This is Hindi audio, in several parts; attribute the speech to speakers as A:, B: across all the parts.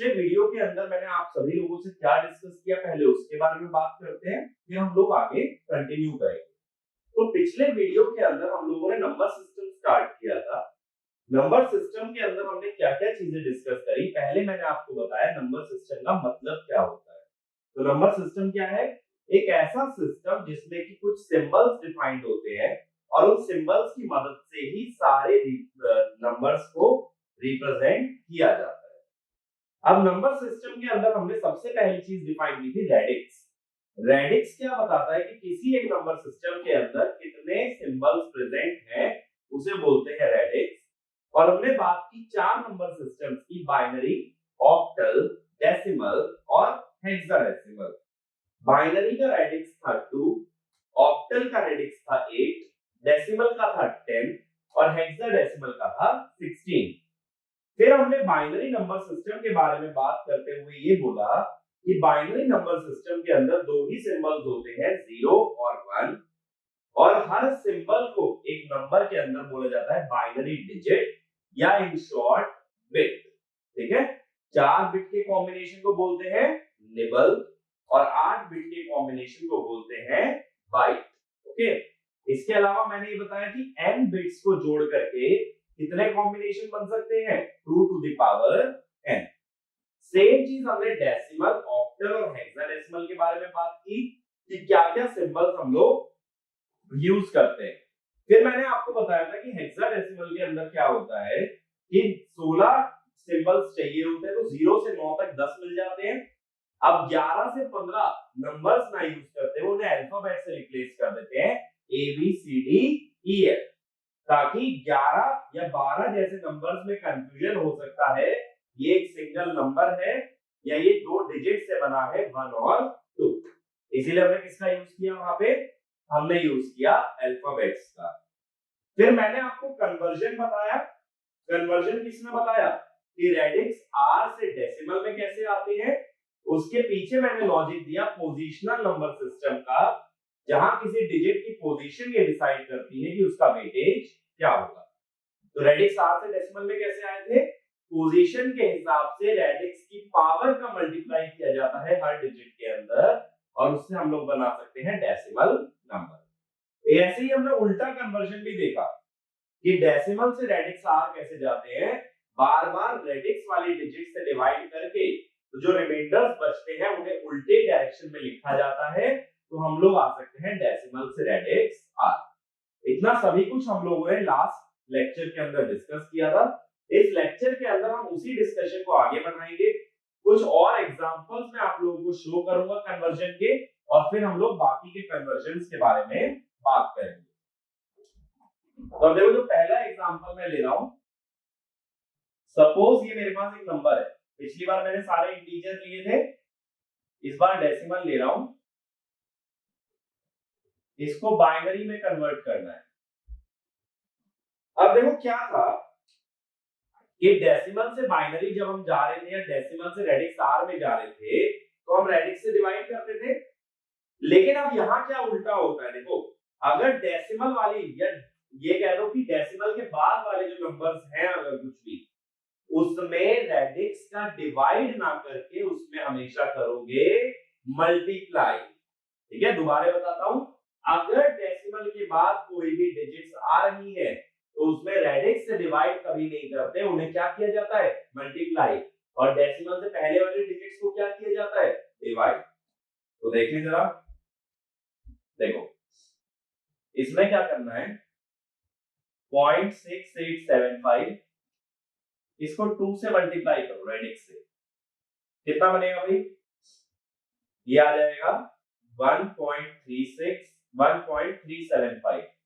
A: पिछले वीडियो के अंदर मैंने आप सभी लोगों से क्या डिस्कस किया पहले उसके बारे में बात करते हैं, फिर हम लोग आगे कंटिन्यू करेंगे। तो पिछले वीडियो के अंदर हम लोगों ने नंबर सिस्टम स्टार्ट किया था। नंबर सिस्टम के अंदर हमने क्या-क्या चीजें डिस्कस करी। पहले मैंने आपको बताया नंबर सिस्टम का मतलब क्या होता है। तो नंबर सिस्टम क्या है? एक ऐसा सिस्टम जिसमें कि कुछ सिंबल्स डिफाइंड होते हैं और उन सिंबल्स की मदद से ही सारे नंबर्स को रिप्रेजेंट किया जाता है। अब नंबर सिस्टम के अंदर हमने सबसे पहली चीज डिफाइन की थी रेडिक्स। रेडिक्स क्या बताता है कि किसी एक नंबर सिस्टम के अंदर कितने सिंबल्स प्रेजेंट हैं, उसे बोलते हैं रेडिक्स। और हमने बात की चार नंबर सिस्टम्स की, बाइनरी, ऑक्टल, डेसिमल और हेक्साडेसिमल। बाइनरी का रेडिक्स था 2, ऑक्टल का रेडिक्स था 8, डेसिमल का था 10 और हेक्साडेसिमल का था 16। फिर हमने बाइनरी नंबर सिस्टम के बारे में बात करते हुए ये बोला कि बाइनरी नंबर सिस्टम के अंदर दो ही सिंबल्स होते हैं, 0 और 1, और हर सिंबल को एक नंबर के अंदर बोला जाता है बाइनरी डिजिट या इन शॉर्ट बिट। ठीक है, 4 बिट के कॉम्बिनेशन को बोलते हैं निबल और 8 बिट के कॉम्बिनेशन को बोलते हैं बाइट। ओके, इसके अलावा मैंने ये बताया कि n बिट्स को जोड़ करके कितने कॉम्बिनेशन बन सकते हैं, 2 to the power n। Same चीज हमने डेसिमल, ऑक्टल और हेक्साडेसिमल के बारे में बात की कि क्या-क्या सिंबल्स हम लोग यूज करते हैं। फिर मैंने आपको बताया था कि हेक्साडेसिमल के अंदर क्या होता है कि 16 सिंबल्स चाहिए होते हैं, तो 0 से 9 तक 10 मिल जाते हैं। अब 11 से 15 नंबर्स ना यूज करते हुए उन्हें अल्फाबेट से रिप्लेस कर देते हैं, A B C D E F, ताकि 11 या 12 जैसे नंबर्स में कंफ्यूजन हो सकता है ये एक सिंगल नंबर है या ये दो डिजिट से बना है, 1 और 2। इसीलिए हमने किसका यूज किया वहां पे? हमने यूज किया अल्फाबेट्स का। फिर मैंने आपको कन्वर्जन बताया। कन्वर्जन किसने बताया कि रेडिक्स आर से डेसिमल में कैसे आते हैं। उसके पीछे मैंने लॉजिक दिया पोजीशनल नंबर सिस्टम का, जहां किसी डिजिट की पोजीशन ये डिसाइड करती है कि उसका वेटेज क्या होगा। तो रेडिक्स आर से डेसिमल में कैसे आए थे? पोजीशन के हिसाब से रेडिक्स की पावर का मल्टीप्लाई किया जाता है हर डिजिट के अंदर और उससे हम लोग बना सकते हैं डेसिमल नंबर। ऐसे ही हमने उल्टा कन्वर्जन भी देखा कि डेसिमल से रेडिक्स आर कैसे जाते हैं, बार-बार रेडिक्स वाली डिजिट से डिवाइड करके तो जो रिमाइंडर्स बचते हैं उन्हें उल्टे डायरेक्शन में लिखा जाता है, तो हम लोग आ सकते हैं डेसिमल से रेडिक्स आर। इतना सभी कुछ हम लोगों ने लास्ट लेक्चर के अंदर डिस्कस किया था। इस लेक्चर के अंदर हम उसी डिस्कशन को आगे बढ़ाएंगे। कुछ और एग्जांपल्स मैं आप लोगों को शो करूंगा कन्वर्जन के, और फिर हम लोग बाकी के कन्वर्जन्स के बारे में बात करेंगे। तो अब देखो, जो पहला एग्जांपल मैं ले रहा हूं, सपोज ये मेरे पास एक नंबर है। पिछली बार मैंने सारे इंटीजर लिए थे, इस बार डेसिमल ले रहा हूं। इसको बाइनरी में कन्वर्ट करना है। अब देखो क्या था कि डेसिमल से बाइनरी जब हम जा रहे थे या डेसिमल से रेडिक्स आर में जा रहे थे, तो हम रेडिक्स से डिवाइड करते थे। लेकिन अब यहाँ क्या उल्टा होता है, देखो, अगर डेसिमल वाली या ये कह दो कि डेसिमल के बाद वाले जो नंबर्स हैं अगर कुछ भी, उसमें रेडिक्स का डिवाइड ना करके उसमें हमेशा करोगे मल्टीप्लाई। ठीक है, दोबारा बताता हूं, अगर डेसिमल के बाद कोई भी डिजिट्स आ रही है तो उसमें रेडिक्स से डिवाइड कभी नहीं करते, उन्हें क्या किया जाता है, मल्टीप्लाई। और डेसिमल से पहले वाले डिजिट्स को क्या किया जाता है, डिवाइड। तो देखिए जरा, देखो इसमें क्या करना है, 0.6875 इसको 2 से मल्टीप्लाई करो रेडिक्स से, कितना बनेगा भाई, ये आ जाएगा 1.375।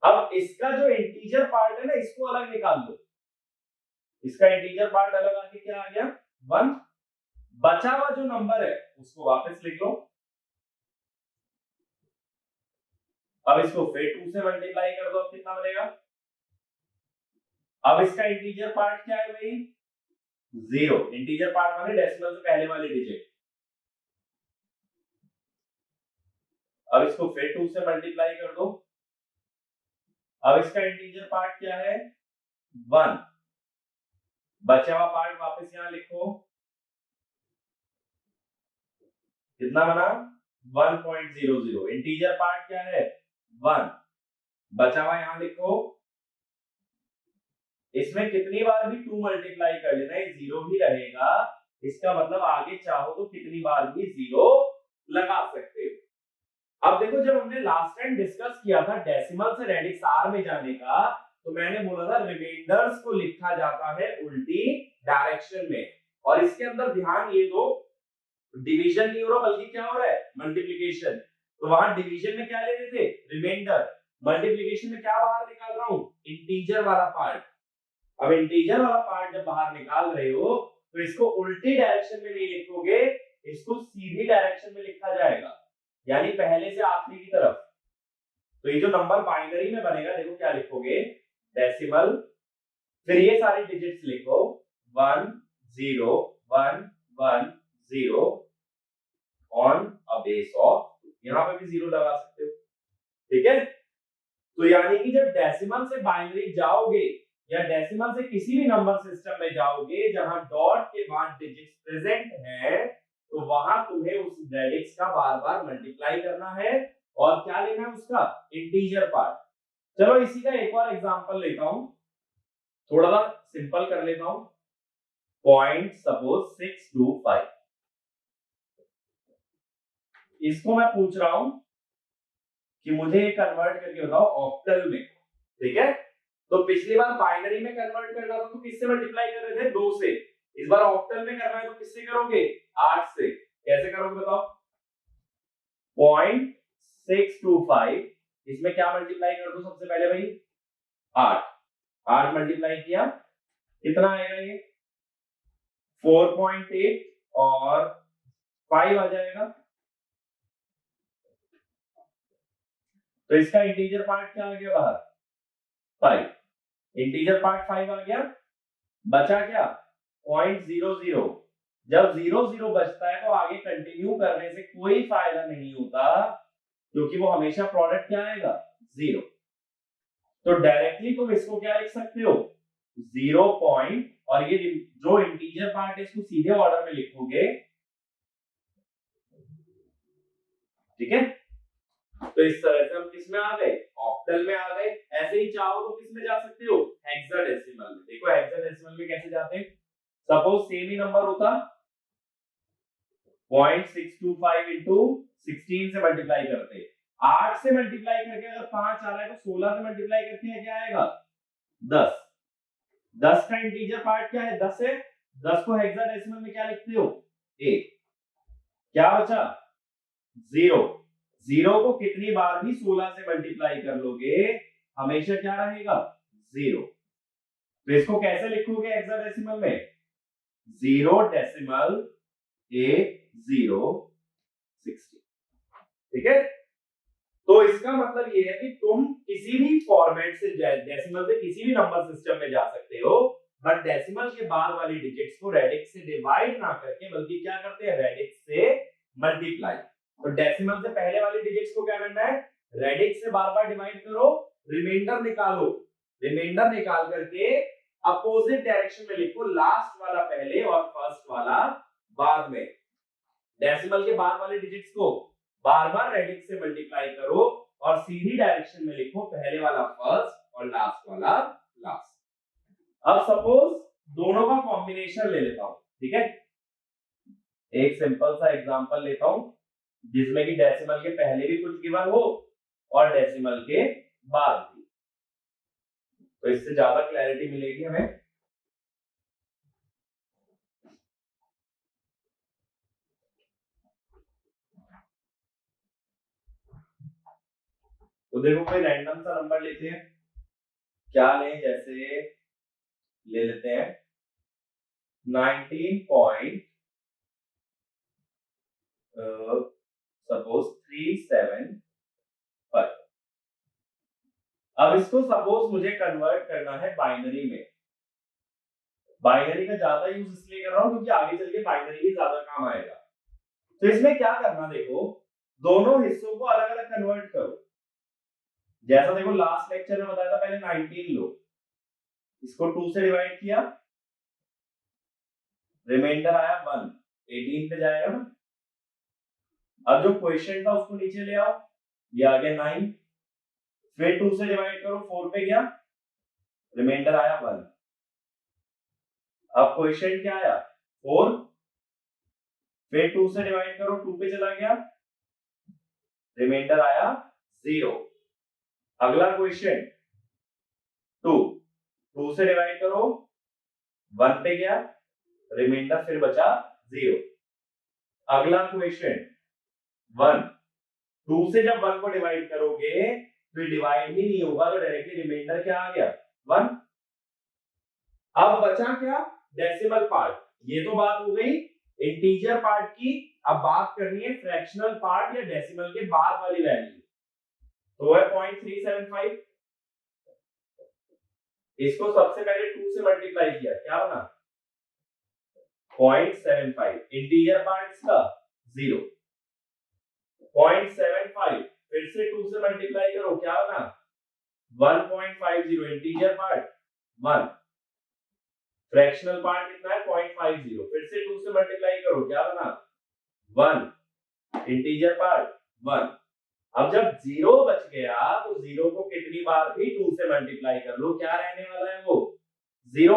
A: अब इसका जो इंटीजर पार्ट है ना, इसको अलग निकाल लो। इसका इंटीजर पार्ट अलग आके क्या आ गया, 1। बचा हुआ जो नंबर है उसको वापस लिख लो। अब इसको फिर 2 से मल्टीप्लाई कर दो, अब कितना बनेगा। अब इसका इंटीजर पार्ट क्या है भाई, 0। इंटीजर पार्ट माने डेसिमल से पहले वाली डिजिट। अब इसको फिर 2 से मल्टीप्लाई कर दो। अब इसका इंटीजर पार्ट क्या है, 1। बचा हुआ पार्ट वापस यहाँ लिखो, कितना बना 1.00। इंटीजर पार्ट क्या है 1, बचा हुआ यहाँ लिखो। इसमें कितनी बार भी 2 मल्टीप्लाई कर लेना, ये 0 ही रहेगा। इसका मतलब आगे चाहो तो कितनी बार भी 0 लगा सकते हो। अब देखो, जब हमने लास्ट टाइम डिस्कस किया था डेसिमल से रेडिक्स आर में जाने का, तो मैंने बोला था रिमाइंडर्स को लिखा जाता है उल्टी डायरेक्शन में। और इसके अंदर ध्यान ये दो, डिवीजन नहीं हो रहा बल्कि क्या हो रहा है मल्टीप्लिकेशन। तो वहां डिवीजन में क्या ले रहे थे रिमाइंडर, मल्टीप्लिकेशन में क्या बाहर निकाल रहा हूं इंटीजर वाला पार्ट। अब इंटीजर वाला पार्ट जब बाहर निकाल रहे हो तो इसको उल्टी डायरेक्शन में नहीं लिखोगे, इसको सीधी डायरेक्शन में लिखा जाएगा, यानी पहले से आखिरी की तरफ। तो ये जो नंबर बाइनरी में बनेगा, देखो क्या लिखोगे डेसिमल, फिर ये सारी डिजिट्स लिखो 1 0 1 1 0 ऑन अ बेस ऑफ, यहां पे भी 0 लगा सकते हो, ठीक है। तो यानी कि जब डेसिमल से बाइनरी जाओगे या डेसिमल से किसी भी नंबर सिस्टम में जाओगे जहां डॉट के बाद डिजिट्स प्रेजेंट है, तो वहां तुम्हें उस रेडिक्स का बार बार मल्टीप्लाई करना है और क्या लेना है उसका इंटीजर पार्ट। चलो इसी का एक और एग्जांपल लेता हूं, थोड़ा सा सिंपल कर लेता हूं। पॉइंट सपोज 625, इसको मैं पूछ रहा हूं कि मुझे कन्वर्ट करके बताओ ऑक्टल में, ठीक है। तो पिछली बार बाइनरी में कन्वर्ट करना था तो किससे मल्टीप्लाई कर रहे थे 2 से, इस बार ऑक्टल में करना है तो किससे करोगे 8 से। कैसे करोगे बताओ, 0.625 इसमें क्या मल्टीप्लाई कर दो सबसे पहले भाई 8, 8 मल्टीप्लाई किया कितना आएगा ये 4.8 और 5 आ जाएगा। तो इसका इंटीजर पार्ट क्या आ गया बाहर 5, इंटीजर पार्ट 5 आ गया, बचा क्या 0.00। जब 0 बचता है तो आगे कंटिन्यू करने से कोई फायदा नहीं होता, क्योंकि वो हमेशा प्रोडक्ट क्या आएगा 0। तो डायरेक्टली तुम इसको क्या लिख सकते हो 0 पॉइंट, और ये जो इंटीजर पार्ट है इसको सीधे ऑर्डर में लिखोगे, ठीक है। तो इस तरह से हम किस में आ गए ऑक्टल में आ गए। ऐसे ही चाहो तो किस में जा सकते हो हेक्साडेसिमल में। देखो हेक्साडेसिमल में कैसे जाते हैं, सपोज सेम ही नंबर होता 0.625 इंटू 16 से मल्टीप्लाई करते, 8 से मल्टीप्लाई करके अगर 5 आ रहा है तो 16 से मल्टीप्लाई करके क्या आएगा 10। 10 का इंटीजर पार्ट क्या है 10 है, 10 को हेक्साडेसिमल में क्या लिखते हो 1, क्या बचा 0। 0 को कितनी बार भी 16 से मल्टीप्लाई कर लोगे हमेशा क्या रहेगा 0। तो इसको कैसे लिखोगे हेक्साडेसिमल में 0 डेसिमल 1 0 60, ठीक है। तो इसका मतलब ये है कि तुम किसी भी फॉर्मेट से डेसिमल से किसी भी नंबर सिस्टम में जा सकते हो, बट डेसिमल के बाद वाली डिजिट्स को रेडिक्स से डिवाइड ना करके बल्कि क्या करते हैं रेडिक्स से मल्टीप्लाई। तो डेसिमल से पहले वाली डिजिट्स को क्या करना है रेडिक्स से बार बार डिवाइड करो, रिमाइंडर निकालो, रिमाइंडर निकाल करके अपोजिट डायरेक्शन में लिखो, लास्ट वाला पहले और फर्स्ट वाला बाद में। डेसिमल के बाद वाले डिजिट्स को बार बार रेडिक्स से मल्टीप्लाई करो और सीधी डायरेक्शन में लिखो, पहले वाला फर्स्ट और लास्ट वाला लास्ट। अब सपोज दोनों का कॉम्बिनेशन ले लेता हूं, ठीक है। एक सिंपल सा एग्जांपल लेता हूं जिसमें कि डेसिमल के पहले भी कुछ गिवन हो और डेसिमल के बाद भी, तो इससे ज्यादा क्लैरिटी मिलेगी हमें। तो देखो कोई रैंडम सा नंबर लेते हैं, क्या लें, जैसे ले लेते हैं 19. सपोज 375। अब इसको सपोज मुझे कन्वर्ट करना है बाइनरी में। बाइनरी का ज्यादा यूज इसलिए कर रहा हूं क्योंकि आगे चल के बाइनरी ही ज्यादा काम आएगा। तो इसमें क्या करना, देखो दोनों हिस्सों को अलग अलग कन्वर्ट करो। जैसा देखो लास्ट लेक्चर में बताया था, पहले 19 लो, इसको 2 से डिवाइड किया रिमाइंडर आया 1, 18 पे जाएगा ना। अब जो क्वेश्चन था उसको नीचे ले आओ, ये आ गया 9, फिर 2 से डिवाइड करो, 4 पे गया, रिमाइंडर आया 1। अब क्वेश्चन क्या आया 4, फिर 2 से डिवाइड करो, 2 पे चला गया, रिमाइंडर आया 0। अगला क्वेश्चन 2, 2 से डिवाइड करो, 1 पे गया, रिमाइंडर फिर बचा 0। अगला क्वेश्चन 1, 2 से जब 1 को डिवाइड करोगे तो डिवाइड ही नहीं होगा, तो डायरेक्टली रिमाइंडर क्या आ गया 1। अब बचा क्या डेसिमल पार्ट। ये तो बात हो गई इंटीजर पार्ट की। अब बात करनी है फ्रैक्शनल पार्ट या डेसिमल के बाद वाली वैल्यू। तो है 0.375, इसको सबसे पहले 2 से मल्टीप्लाई किया, क्या बना 0.75। इंटीजर पार्ट इसका 0, 0.75 फिर से 2 से मल्टीप्लाई करो, क्या बना 1.50। इंटीजर पार्ट 1, फ्रैक्शनल पार्ट कितना है 0.50, फिर से 2 से मल्टीप्लाई करो, क्या बना 1। Integer part 1। अब जब 0 बच गया तो 0 को कितनी बार भी 2 से मल्टीप्लाई कर लो, क्या रहने वाला है वो 0।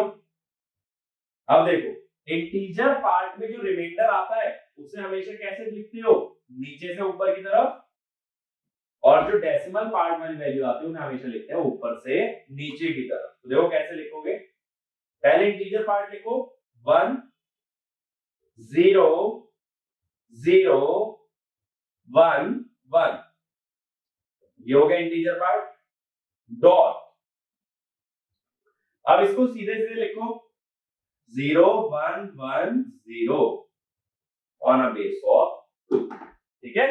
A: अब देखो इंटीजर पार्ट में जो रिमाइंडर आता है उसे हमेशा कैसे लिखते हो, नीचे से ऊपर की तरफ, और जो डेसिमल पार्ट वाली वैल्यू आती है उन्हें हमेशा लिखते हैं ऊपर से नीचे की तरफ। तो देखो कैसे लिखोगे, पहले इंटीजर पार्ट लिखो 1 0 0 1 1, ये हो गया इंटीजर पार्ट, डॉट। अब इसको सीधे सीधे लिखो 0 1 1 0 ऑन अ बेस ऑफ 2, ठीक है।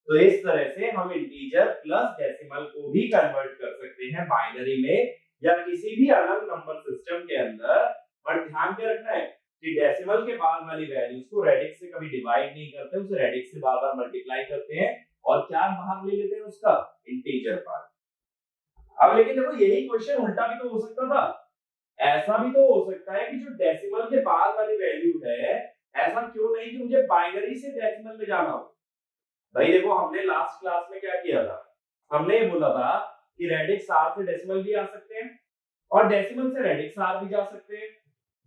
A: तो इस तरह से हम इंटीजर प्लस डेसिमल को भी कन्वर्ट कर सकते हैं बाइनरी में या किसी भी अलग नंबर सिस्टम के अंदर। पर ध्यान में रखना है कि डेसिमल के बाद वाली वैल्यूज को रेडिक्स से कभी डिवाइड नहीं करते, उसे रेडिक्स से बार-बार मल्टीप्लाई करते हैं और क्या बाहर ले लेते हैं उसका इंटीजर पार्ट। अब लेकिन देखो यही क्वेश्चन उल्टा भी तो हो सकता था, ऐसा भी तो हो सकता है कि जो डेसिमल के बाद वाली वैल्यू है, ऐसा क्यों नहीं कि मुझे बाइनरी से डेसिमल में जाना हो। भाई देखो हमने लास्ट क्लास में क्या किया था, हमने ये बोला था कि रेडिक्स आर से डेसिमल भी आ सकते हैं और डेसिमल से रेडिक्स आर भी जा सकते हैं।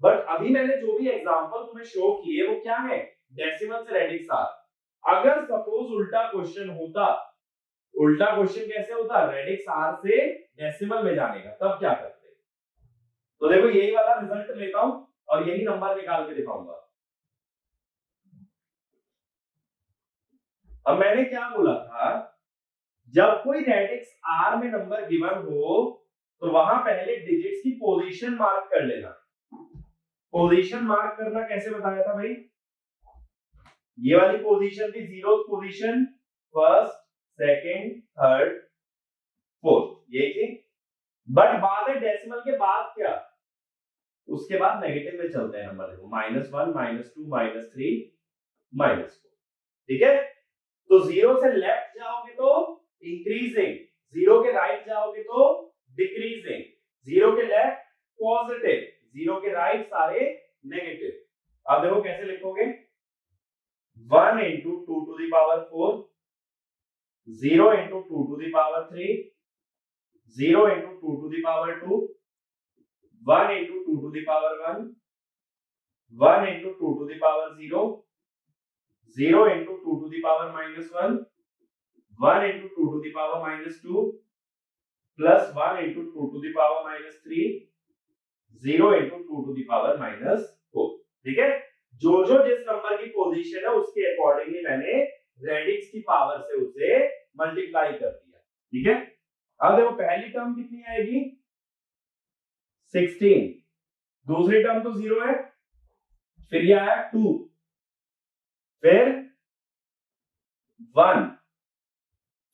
A: बट अभी मैंने जो भी एग्जांपल तुम्हें शो किए वो क्या है, डेसिमल से रेडिक्स आर। अगर सपोज उल्टा क्वेश्चन होता, उल्टा क्वेश्चन कैसे होता, रेडिक्स आर से डेसिमल में जाने का, तब क्या करते। तो देखो यही वाला रिजल्ट लेता हूं और यही नंबर निकाल के दिखाऊंगा। अब मैंने क्या बोला था, जब कोई रेडिक्स आर में नंबर गिवन हो तो वहां पहले डिजिट्स की पोजीशन मार्क कर लेना। पोजीशन मार्क करना कैसे बताया था भाई, ये वाली पोजीशन थी zeroth position, first second third fourth, यही थी। बट बाद में डेसिमल के बाद क्या, उसके बाद नेगेटिव में चलते हैं नंबर, देखो -1 -2 -3 -4, ठीक है। तो 0 से लेफ्ट जाओगे तो इंक्रीजिंग, 0 के राइट जाओगे तो डिक्रीजिंग, 0 के लेफ्ट पॉजिटिव, 0 के राइट सारे नेगेटिव। अब देखो कैसे लिखोगे, 1 into 2 to the power 4, 0 into 2 to the power 3, 0 into 2 to the power 2, 1 into 2 to the power 1, 1 into 2 to the power 0, 0 into 2 to the power -1, 1 into 2 to the power -2, plus 1 into 2 to the power -3, 0 into 2 to the power -4, ठीक है। जो जो जिस नंबर की पोजीशन है उसके अकॉर्डिंगली मैंने रेडिक्स की पावर से उसे मल्टीप्लाई कर दिया, ठीक है। अब देखो पहली टर्म कितनी आएगी 16, दूसरी टर्म तो 0 है, फिर ये आया 2, फिर 1,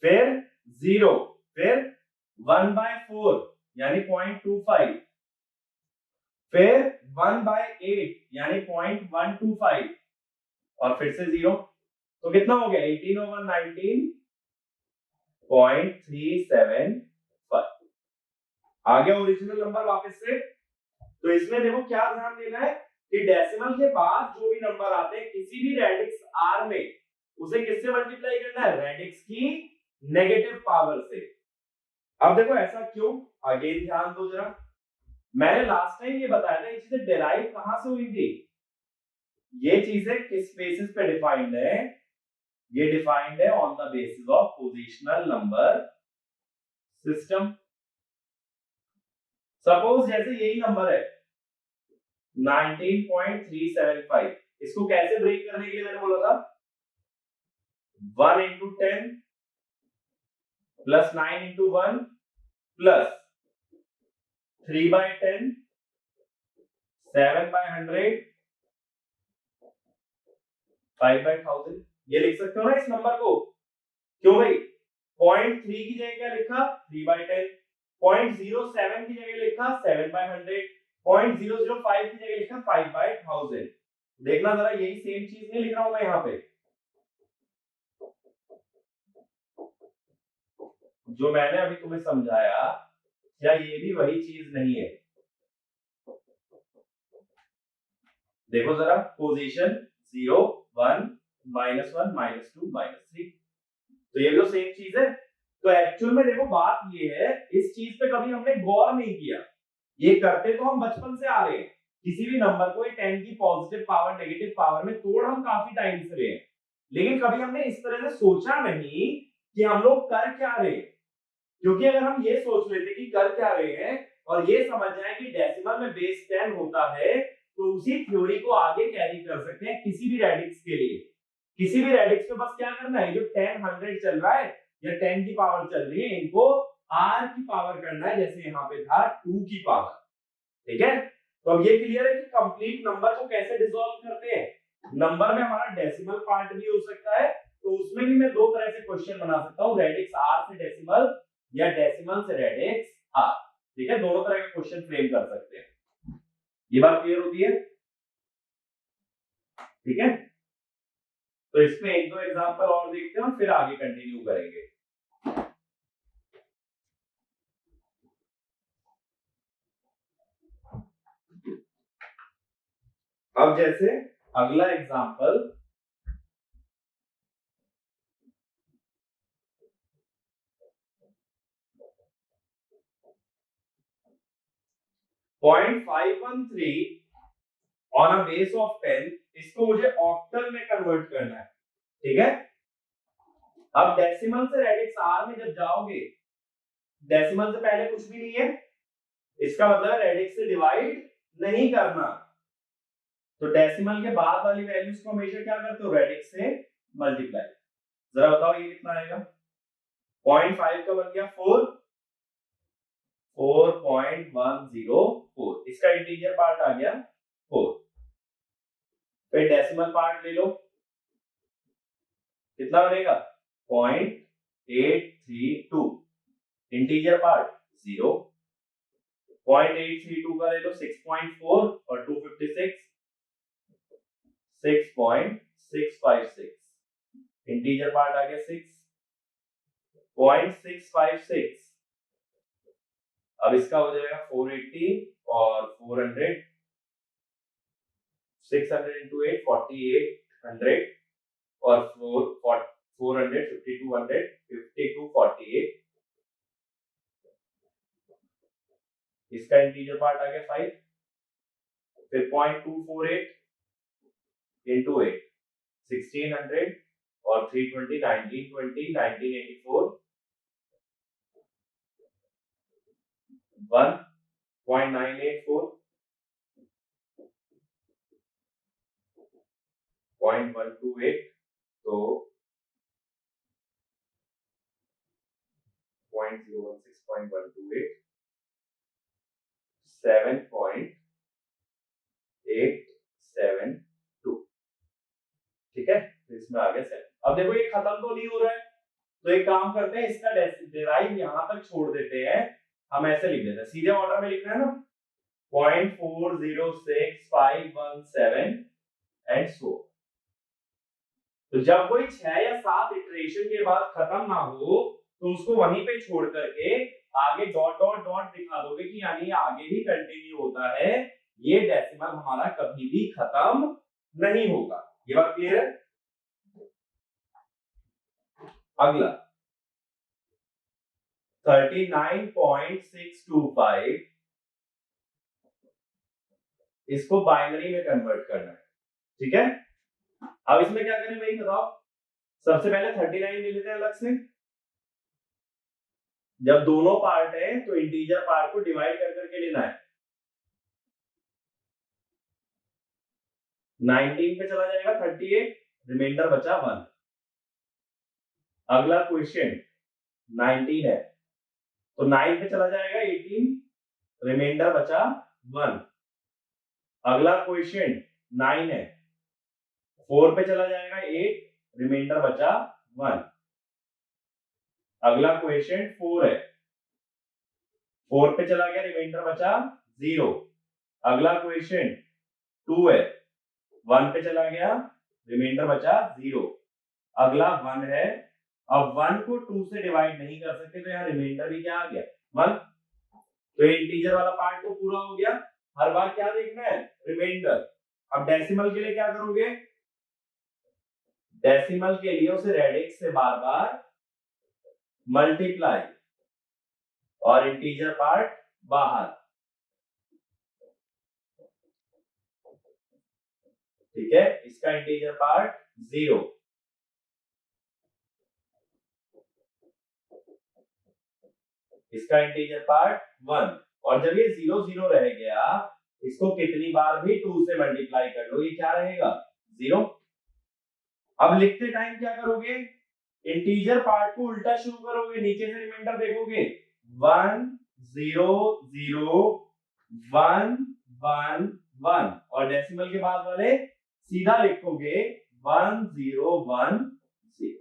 A: फिर 0, फिर 1/4 यानी 0.25, फिर 1/8 यानी 0.125 और फिर से 0। तो कितना हो गया 18/19.375 आ गया ओरिजिनल नंबर वापस से। तो इसमें देखो क्या ध्यान देना है, कि डेसिमल के बाद जो भी नंबर आते हैं किसी भी रेडिक्स आर में उसे किससे मल्टीप्लाई करना है, रेडिक्स की नेगेटिव पावर से। अब देखो ऐसा क्यों, अगेन ध्यान दो जरा, मैंने लास्ट टाइम ये बताया था ये चीजें डिराइव कहां से हुई थी, ये चीजें किस बेसिस पे डिफाइंड है, ये डिफाइंड है on the basis of positional number system. Suppose जैसे यही नंबर है 19.375, इसको कैसे ब्रेक करने के लिए मैंने बोला था 1 into 10 plus 9 into 1 plus 3 by 10 7 by 100 5 by 1000, ये लिख सकते हो ना इस नंबर को। क्यों भाई, 0.3 की जगह क्या लिखा 3 by 10, 0.07 की जगह लिखा 7 by 100, 0.005 की जगह लिखा 5 by 1000। देखना जरा, यही सेम चीज नहीं लिख रहा हूं मैं यहाँ पे, जो मैंने अभी तुम्हें समझाया, क्या ये भी वही चीज नहीं है? देखो जरा, पोजीशन 0 1 -1 -2 -3, तो ये भी तो सेम चीज है। तो एक्चुअल में देखो बात ये है, इस चीज पे कभी हमने गौर नहीं किया, ये करते तो हम बचपन से आ रहे हैं, किसी भी नंबर को 10 की पॉजिटिव पावर नेगेटिव पावर में तोड़ हम काफी टाइम से रहे हैं, लेकिन कभी हमने इस तरह से सोचा नहीं कि हम लोग कर क्या रहे हैं। क्योंकि अगर हम ये सोच लेते कि कर क्या रहे हैं और ये समझ जाए कि डेसिमल में बेस 10 होता है, तो उसी थ्योरी को आगे कैरी कर सकते हैं किसी भी रेडिक्स के लिए। किसी भी रेडिक्स पे बस क्या करना है, जो 10 100 चल रहा है या 10 की पावर चल रही है, इनको r की पावर करना है, जैसे यहाँ पे था 2 की पावर। ठीक है, तो अब ये क्लियर है कि कंप्लीट नंबर को कैसे डिसॉल्व करते हैं। नंबर में हमारा डेसिमल पार्ट भी हो सकता है, तो उसमें भी मैं दो तरह से क्वेश्चन बना सकता हूँ, रेडिक्स r से डेसिमल या डेसिमल से रेडिक्स r। ठीक है, दोनों तरह के क्वेश्चन फ्रेम कर सकते हैं। ये बात क्लियर होती है? ठीक है, तो इसमें एक दो एग्जांपल और देखते हैं और फिर आगे कंटिन्यू करेंगे। अब जैसे अगला example, .513 on a base of 10, इसको मुझे ऑक्टल में कन्वर्ट करना है। ठीक है, अब डेसिमल से रेडिक्स आर में जब जाओगे, डेसिमल से पहले कुछ भी नहीं है, इसका मतलब रेडिक्स से डिवाइड नहीं करना, तो डेसिमल के बाद वाली वैल्यूज को हमेशा क्या करते हो, रेडिक्स से मल्टीप्लाई। जरा बताओ ये कितना आएगा, 0.5 का बन गया 4, 4.104, इसका इंटीजर पार्ट आ गया 4, फिर डेसिमल पार्ट ले लो, कितना बनेगा 0.832, इंटीजर पार्ट 0, 0.832 का ले लो 6.4 और 256 6.656, इंटीजर पार्ट आ गया 6.656, अब इसका हो जाएगा 480 और 400, 600 into 8 4800 और 400 5200 5248, इसका इंटीजर पार्ट आ गया 5, फिर 0.248 into 8 1600 और 320 1920 1984 1.984 0.128, तो 0.016128 7.872। ठीक है, तो इसमें आ गया 7। अब देखो ये खत्म तो नहीं हो रहा है, तो एक काम करते हैं, इसका डिराइव यहां तक छोड़ देते हैं, हम ऐसे लिख देते हैं, सीधे ऑर्डर में लिखना है ना, 0.406517 एंड सो। तो जब कोई 6 या 7 इटरेशन के बाद खत्म ना हो, तो उसको वहीं पे छोड़ करके आगे डॉट डॉट डॉट दिखा दोगे कि यानी आगे भी कंटिन्यू होता है, ये डेसिमल हमारा कभी भी खत्म नहीं होगा। ये बात क्लियर है? अगला 39.625 इसको बाइनरी में कन्वर्ट करना है, ठीक है। अब इसमें क्या करें भाई बताओ। सबसे पहले 39 ले लेते हैं अलग से। जब दोनों पार्ट है तो इंटीजर पार्ट को डिवाइड कर करके लेना है। 19 पे चला जाएगा 38, रिमाइंडर बचा 1। अगला क्वेश्चन 19 है तो 9 पे चला जाएगा 18, रिमाइंडर बचा 1। अगला क्वेश्चन 9 है, 4 पे चला जाएगा 8, रिमाइंडर बचा 1। अगला क्वेश्चन 4 है, 4 पे चला गया, रिमाइंडर बचा 0। अगला क्वेश्चन 2 है, 1 पे चला गया, रिमाइंडर बचा 0। अगला 1 है, अब 1 को 2 से डिवाइड नहीं कर सकते तो यहाँ रिमाइंडर भी क्या आ गया 1। तो इंटीजर वाला पार्ट तो पूरा हो गया। हर बार क्या देखना है रिमाइंडर। अब डेसिमल के लिए क्या करोगे, डेसिमल के लिए उसे रेडिक्स से बार बार मल्टीप्लाई और इंटीजर पार्ट बाहर, ठीक है। इसका इंटीजर पार्ट 0, इसका इंटीजर पार्ट 1। और जब ये 0 0 रह गया, इसको कितनी बार भी 2 से मल्टीप्लाई कर लो, ये क्या रहेगा 0। अब लिखते टाइम क्या करोगे, इंटीजर पार्ट को उल्टा शुरू करोगे, नीचे से रिमाइंडर देखोगे 1 0 0 1 1 1 और डेसिमल के बाद वाले सीधा लिखोगे 1 0 1 0।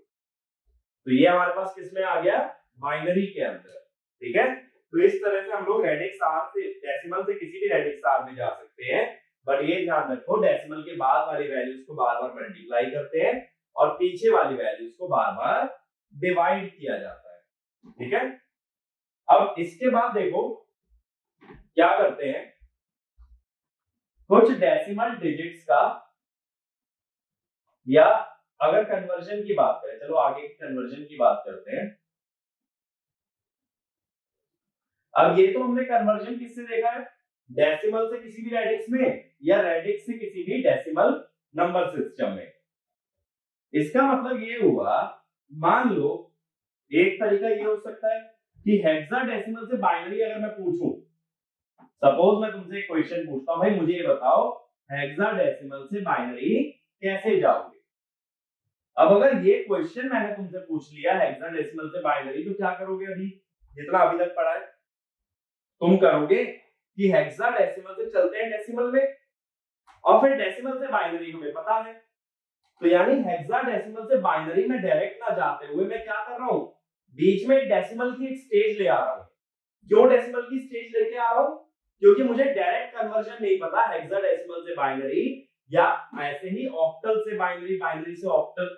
A: तो ये हमारे पास किसमें आ गया बाइनरी के अंदर, ठीक है। तो इस तरह से हम लोग रेडिक्स आर से डेसिमल से किसी भी रेडिक्स आर में जा सकते हैं, बट ये ध्यान रखो डेसिमल के बाद वाली वैल्यूज को बार बार मल्टीप्लाई करते हैं और पीछे वाली वैल्यूज को बार बार डिवाइड किया जाता है, ठीक है। अब इसके बाद देखो क्या करते हैं, कुछ डेसिमल डिजिट्स का, या अगर कन्वर्जन की बात करें, चलो आगे कन्वर्जन की बात करते हैं। अब ये तो हमने कन्वर्जन किससे देखा है, डेसिमल से किसी भी रेडिक्स में या रेडिक्स से किसी भी डेसिमल नंबर सिस्टम में। इसका मतलब ये हुआ, मान लो एक तरीका ये हो सकता है कि हेक्साडेसिमल से बाइनरी अगर मैं पूछूं, सपोज मैं तुमसे एक क्वेश्चन पूछता हूं, भाई मुझे ये बताओ हेक्साडेसिमल से बाइनरी कैसे जाओगे। अब अगर ये क्वेश्चन मैंने तुमसे पूछ लिया हेक्साडेसिमल से बाइनरी, तो क्या करोगे, अभी जितना अभी तक पढ़ा है तुम करोगे कि हेक्साडेसिमल से चलते हैं डेसिमल में और फिर डेसिमल से बाइनरी हमें पता है। तो यानी हेक्साडेसिमल से बाइनरी में डायरेक्ट ना जाते हुए मैं क्या कर रहा हूं, बीच में डेसिमल की एक स्टेज ले आ रहा हूं। क्यों डेसिमल की स्टेज लेके आ रहा हूं, क्योंकि मुझे डायरेक्ट कन्वर्जन नहीं पता हेक्साडेसिमल से बाइनरी या ऐसे ही ऑक्टल से बाइनरी, बाइनरी से ऑक्टल।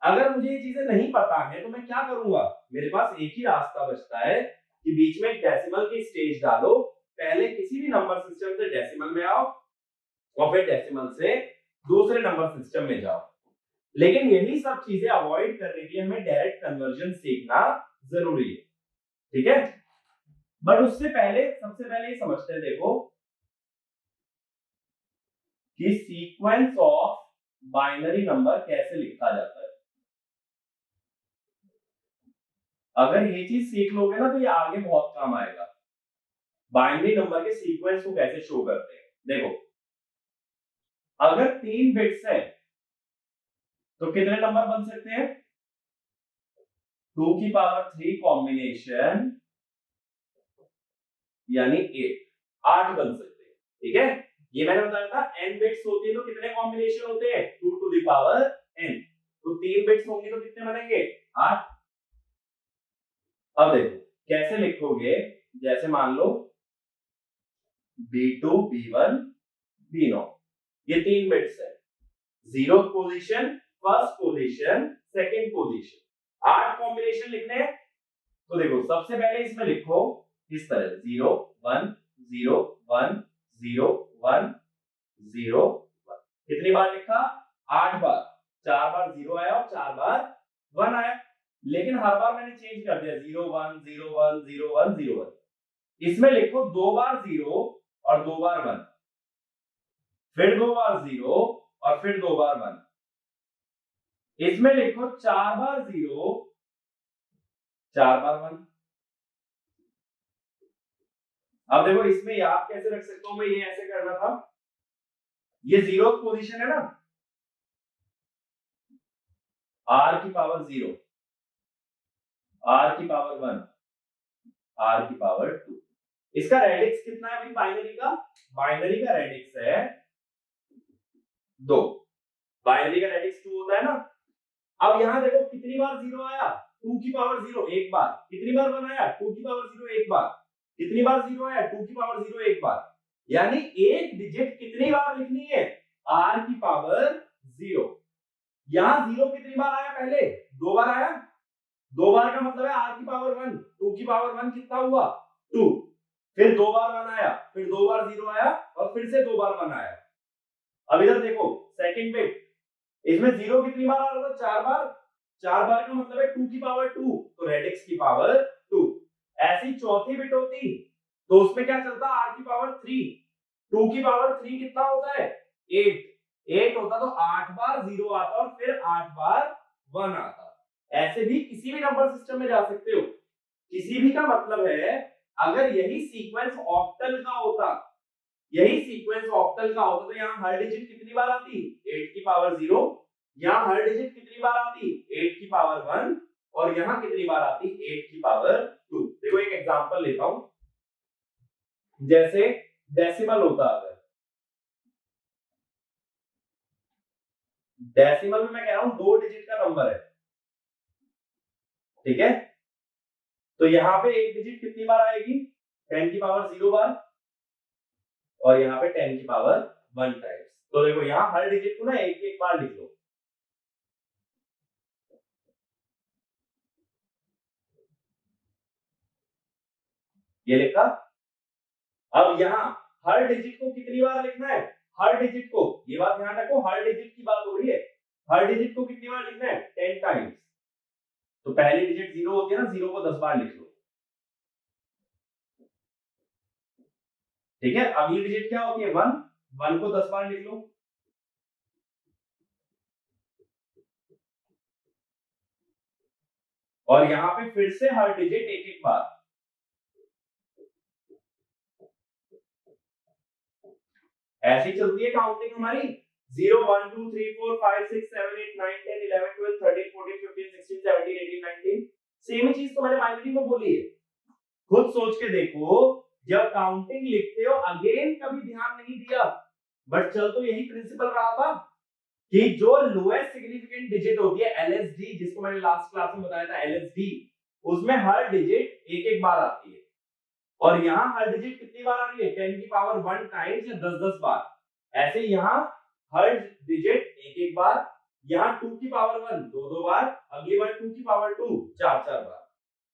A: अगर मुझे ये चीजें नहीं पता है तो मैं क्या करूंगा, मेरे पास एक ही रास्ता बचता है कि बीच में डेसिमल की स्टेज डालो, पहले किसी भी नंबर सिस्टम से डेसिमल में आओ और फिर डेसिमल से दूसरे नंबर सिस्टम में जाओ। लेकिन यही सब चीजें अवॉइड करने के लिए हमें डायरेक्ट कन्वर्जन सीखना जरूरी है, ठीक है। बट उससे पहले सबसे पहले ये समझते हैं, देखो कि सीक्वेंस ऑफ बाइनरी नंबर कैसे लिखा जाता है। अगर ये चीज सीख लोगे ना तो ये आगे बहुत काम आएगा। बाइनरी नंबर के सीक्वेंस को कैसे शो करते हैं, देखो अगर 3 बिट्स है तो कितने नंबर बन सकते हैं, 2 की पावर 3 कॉम्बिनेशन यानी 8 बन सकते हैं, ठीक है। ये मैंने बताया था n बिट्स होती है तो कितने कॉम्बिनेशन होते हैं 2 टू द पावर n, तो 3 बिट्स होंगे तो कितने बनेंगे 8। अब देखो कैसे लिखोगे, जैसे मान लो B2 B1 B0, ये 3 बिट्स है, 0 position, first position, second position, 8 combination लिखने हैं। तो देखो सबसे पहले इसमें लिखो इस तरह 0 1 0 1 0 1 0 1। कितनी बार लिखा? 8 बार। 4 बार 0 आया और 4 बार 1 आया, लेकिन हर बार मैंने चेंज कर दिया 0 1 0 1 0 1 0 1। इसमें लिखो 2 बार 0 और 2 बार 1, फिर 2 बार 0 और फिर 2 बार 1। इसमें लिखो 4 बार 0 4 बार 1। अब देखो इसमें याद कैसे रख सकता हूं मैं, ये ऐसे करना था, ये 0th पोजीशन है ना, r की पावर 0, r की पावर 1, r की पावर 2। इसका रेडिक्स कितना है भाई बाइनरी का? बाइनरी का रेडिक्स है 2। बाइनरी का रेडिक्स 2 होता है ना। अब यहां देखो कितनी बार 0 आया? 2 की पावर 0 एक बार। कितनी बार 1 आया? 2 की पावर 0 एक बार। कितनी बार 0 आया? 2 की पावर 0 एक बार। यानी एक डिजिट कितनी बार लिखनी है? r की पावर 0। यहां 0 कितनी बार आया? पहले 2 बार आया। 2 बार का मतलब है r की पावर 1। 2 की पावर 1 कितना हुआ? 2। फिर 2 बार 1 आया, फिर 2 बार 0 आया और फिर से 2 बार 1 आया। अब इधर देखो सेकंड बिट, इसमें 0 कितनी बार आ रहा था? 4 बार। 4 बार का मतलब है 2 की पावर 2, तो रेडिक्स की पावर 2। ऐसी चौथी बिट होती तो उसमें क्या चलता? r की पावर 3। 2 की पावर 3 कितना होता है? 8। 8 होता तो 8 बार 0 आता और फिर 8 बार 1 आता। ऐसे भी किसी भी नंबर सिस्टम में जा सकते हो। किसी भी का मतलब है अगर यही सीक्वेंस ऑक्टल का होता, यही सीक्वेंस ऑक्टल का होता तो यहाँ हर डिजिट कितनी बार आती? 8 की पावर 0। यहाँ हर डिजिट कितनी बार आती? 8 की पावर 1। और यहाँ कितनी बार आती? 8 की पावर 2। देखो एक एग्जांपल लेता हूं, जैसे डेसिमल होता, अगर डेसिमल में मैं कह रहा हूं 2 डिजिट का नंबर है, ठीक है, तो यहाँ पे एक डिजिट कितनी बार आएगी? 10 की पावर 0 बार, और यहाँ पे 10 की पावर 1 टाइम्स। तो देखो यहाँ हर डिजिट को ना एक एक बार लिख लो। ये लिखा। अब यहाँ हर डिजिट को कितनी बार लिखना है? हर डिजिट को, ये बात ध्यान रखो, हर डिजिट की बात हो रही है। हर डिजिट को कितनी बार लिखना है? 10 टाइम्स। तो पहली डिजिट 0 होती है ना, 0 को 10 बार लिख लो, ठीक है। अगली डिजिट क्या होती है? 1। 1 को 10 बार लिख लो। और यहाँ पे फिर से हर डिजिट एक एक बार। ऐसी चलती है काउंटिंग हमारी। 0 1 2 3 4 5 6 7 8 9 10 11 12 13 14 15 16 17 18 19। सेम ही चीज तो मैंने बाइनरी में बोली है। खुद सोच के देखो, जब काउंटिंग लिखते हो अगेन कभी ध्यान नहीं दिया, बट चल तो यही प्रिंसिपल रहा था कि जो लोएस्ट सिग्निफिकेंट डिजिट होती है एलएसडी, जिसको मैंने लास्ट क्लास में बताया था एलएसडी, उसमें हर डिजिट एक एक बार आती है। और यहाँ हर डिजिट कितनी बार आ रही है? 10 की पावर 1 टाइम्स या 10-10 बार। ऐसे यहाँ हर डिजिट एक एक बार, यहाँ 2 की पावर 1 2-2 बार, अगली बार 2 की पावर 2 4-4 बार,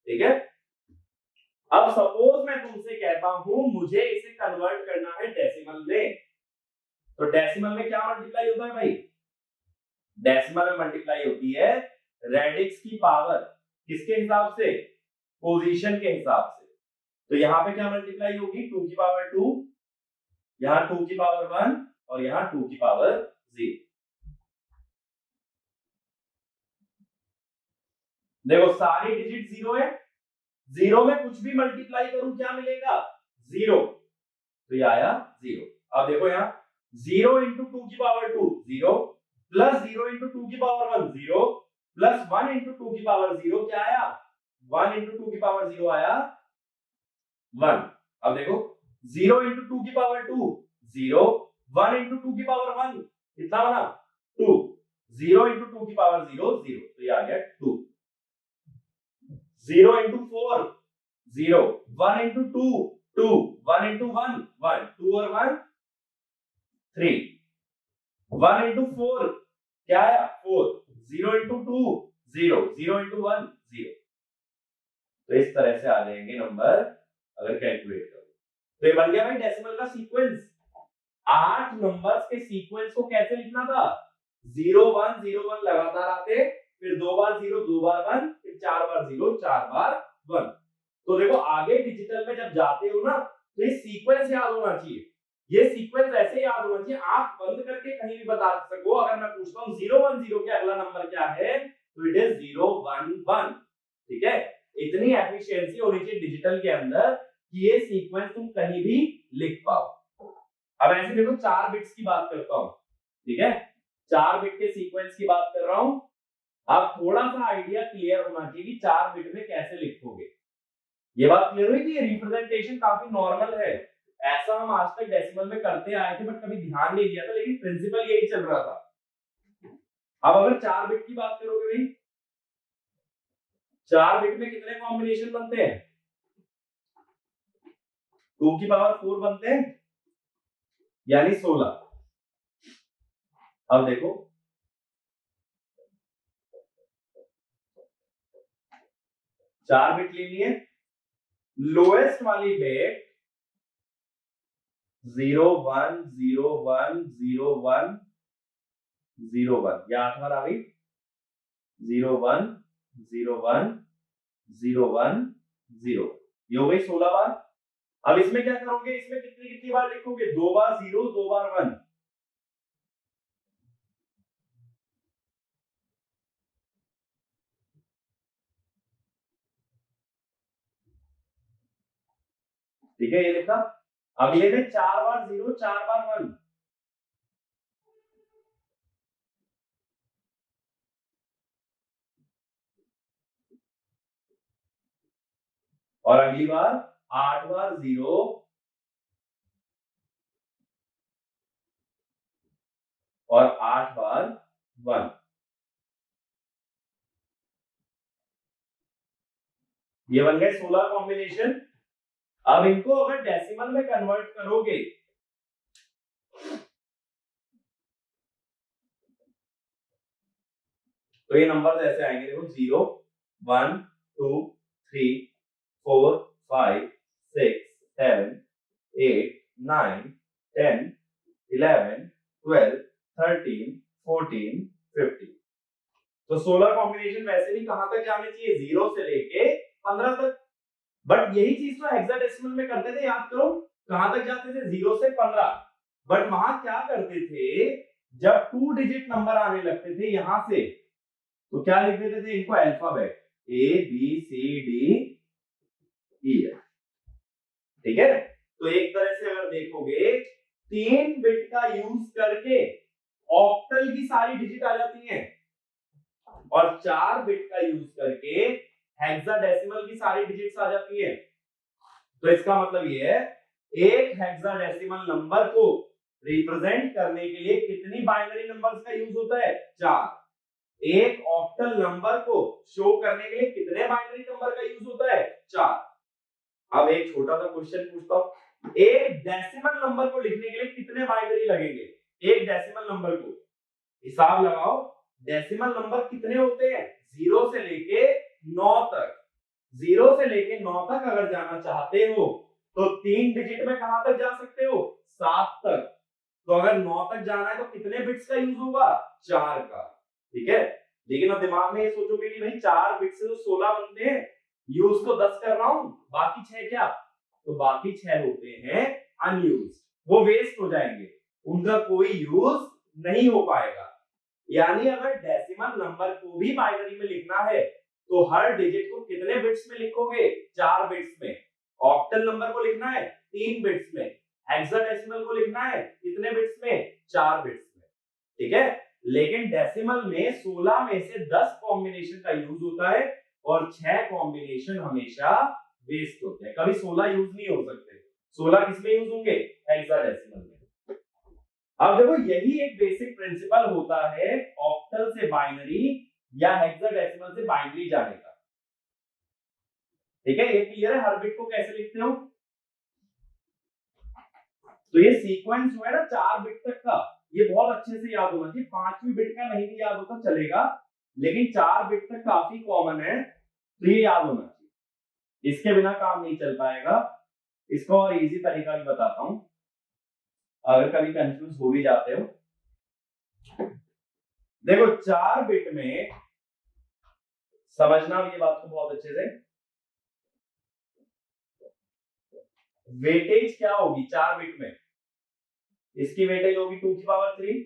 A: ठीक है। अब सपोज मैं तुमसे कहता हूं मुझे इसे कन्वर्ट करना है डेसिमल में, तो डेसिमल में क्या मल्टीप्लाई होता है भाई? डेसिमल में मल्टीप्लाई होती है रेडिक्स की पावर, किसके हिसाब से? पोजीशन के हिसाब से। तो यहाँ पे क्या मल्टीप्लाई होगी? 2 की पावर 2, यहाँ 2 की पावर 1 और यहाँ 2 की पावर 0। देखो सारी डिजिट 0 है, 0 में कुछ भी मल्टीप्लाई करूं क्या मिलेगा? 0। तो ये आया 0। अब देखो यहाँ 0 इंटू 2 की पावर 2 0, प्लस 0 इंटू 2 की पावर 1 0, प्लस 1 इंटू 2 की पावर 0 क्या आया? 1 इंटू 2 की पावर 0 आया 1। अब देखो 0 इंटू 2 की पावर 2 0, 1 इंटू 2 की पावर 1 कितना बना? 2। 0 इंटू 2 की पावर 0 0, तो ये आ गया 2। 0 इंटू 4 0, 1 इंटू 2 2, 1 इंटू 1 1, 2 और 1 3, 1 इंटू 4 क्या आया? 4। 0 इंटू 2 0, 0 इंटू 1 0। तो इस तरह से आ जाएंगे नंबर अगर कैलकुलेट करो। तो ये बन गया भाई डेसिमल का सीक्वेंस। 8 नंबर्स के सीक्वेंस को कैसे लिखना था, 0 1 0 1 लगातार आते, फिर 2 बार 0 2 बार 1, फिर 4 बार 0 4 बार 1। तो देखो आगे डिजिटल में जब जाते हो ना तो ये सीक्वेंस याद होना चाहिए, ये सीक्वेंस ऐसे याद होना चाहिए आंख बंद करके कहीं भी बता सको। अगर मैं पूछता हूँ 0 1 0 के अगला नंबर क्या है तो इट इज 0 1 1। ठीक है, इतनी एफिशिएंसी होनी चाहिए डिजिटल के अंदर कि ये सीक्वेंस तुम कहीं भी लिख पाओ। अब ऐसे देखो 4 बिट्स की बात करता हूं, ठीक है, 4 बिट के सीक्वेंस की बात कर रहा हूं। अब थोड़ा सा आइडिया क्लियर होना चाहिए कि 4 बिट में कैसे लिखोगे। ये बात क्लियर हुई कि रिप्रेजेंटेशन काफी नॉर्मल है, ऐसा हम आज तक डेसिमल में करते आए थे बट कभी ध्यान नहीं दिया था, लेकिन प्रिंसिपल यही चल रहा था। अब अगर 4 बिट की बात करोगे भाई, 4 बिट में कितने कॉम्बिनेशन बनते हैं, 2 की पावर 4 बनते हैं, यानी 16। अब देखो 4 बिट लेनी है, लोएस्ट वाली बिट 0 1 0 1 0 1 0 1, या 8 बार आ गई, 0 1 0 1 0 1 0, ये हो गई 16 बार। अब इसमें क्या करोगे, इसमें कितनी कितनी बार लिखोगे, 2 बार 0 2 बार 1। ठीक है, ये लिखा। अगले में 4 बार 0 4 बार 1, और अगली बार 8 बार 0 और 8 बार 1। ये बन गए 16 कॉम्बिनेशन। अब इनको अगर डेसिमल में कन्वर्ट करोगे तो ये नंबर ऐसे आएंगे, देखो 0 1 2 3 4 5 6 7 8 9 10 11 12 13 14 15। तो 16 कॉम्बिनेशन वैसे भी कहां तक जाने चाहिए, 0 से लेके 15 तक। बट यही चीज तो हेक्साडेसिमल में करते थे, याद करो कहां तक जाते थे, 0 से 15। बट वहां क्या करते थे, जब 2 डिजिट नंबर आने लगते थे यहां से, तो क्या लिख देते थे इनको, alphabet A B C D E. ठीक है, तो एक तरह से अगर देखोगे 3 बिट का यूज करके ऑक्टल की सारी डिजिट आ जाती हैं, और 4 बिट का यूज करके हेक्साडेसिमल की सारी डिजिट्स आ जाती है। तो इसका मतलब ये है, एक हेक्साडेसिमल नंबर को रिप्रेजेंट करने के लिए कितनी बाइनरी नंबर्स का यूज होता है, 4। एक ऑक्टल नंबर को शो करने के लिए कितने बाइनरी नंबर का यूज होता है, 4। अब एक छोटा सा क्वेश्चन पूछता हूं, एक डेसिमल नंबर को लिखने के लिए कितने बाइनरी लगेंगे, एक डेसिमल नंबर को, हिसाब लगाओ, डेसिमल नंबर कितने होते हैं, 0 से लेके 9 तक। 0 से लेके 9 तक अगर जाना चाहते हो तो 3 डिजिट में कहां तक जा सकते हो, 7 तक। तो अगर 9 तक जाना है तो कितने बिट्स का यूज होगा, 4 का। ठीक है, लेकिन अब दिमाग में ये सोचोगे कि भाई 4 बिट्स से तो 16 बनते हैं, यूज तो 10 कर रहा हूं, बाकी 6 क्या, तो बाकी 6 होते हैं अनयूज, वो वेस्ट हो जाएंगे, उनका कोई यूज नहीं हो पाएगा। यानी अगर डेसिमल नंबर को भी बाइनरी में लिखना है तो हर डिजिट को कितने बिट्स में लिखोगे, 4 बिट्स में। ऑक्टल नंबर को लिखना है 3 बिट्स में, हेक्साडेसिमल को लिखना है कितने बिट्स में, 4 बिट्स में। ठीक है, लेकिन डेसिमल में 16 में से 10 कॉम्बिनेशन का यूज होता है और 6 कॉम्बिनेशन हमेशा वेस्ट होते हैं, कभी 16 यूज नहीं हो सकते। 16 किसमें यूज होंगे, हेक्साडेसिमल में। अब देखो यही एक बेसिक प्रिंसिपल होता है ऑक्टल से बाइनरी या हेक्साडेसिमल से बाइनरी जाने का। ठीक है, ये क्लियर है, हर बिट को कैसे लिखते हो। तो ये सीक्वेंस जो है ना 4 बिट तक का, ये बहुत अच्छे से याद होना चाहिए, 5वीं बिट का नहीं भी याद होता चलेगा, लेकिन 4 बिट तक काफी कॉमन है, तो ये याद होना चाहिए, इसके बिना काम नहीं चल पाएगा। इसको और इजी तरीका भी बताता हूं। अगर कभी कंफ्यूज हो भी जाते हो, देखो 4 बिट में समझना ये बात को बहुत अच्छे से, वेटेज क्या होगी 4 बिट में, इसकी वेटेज होगी 2 की पावर 3,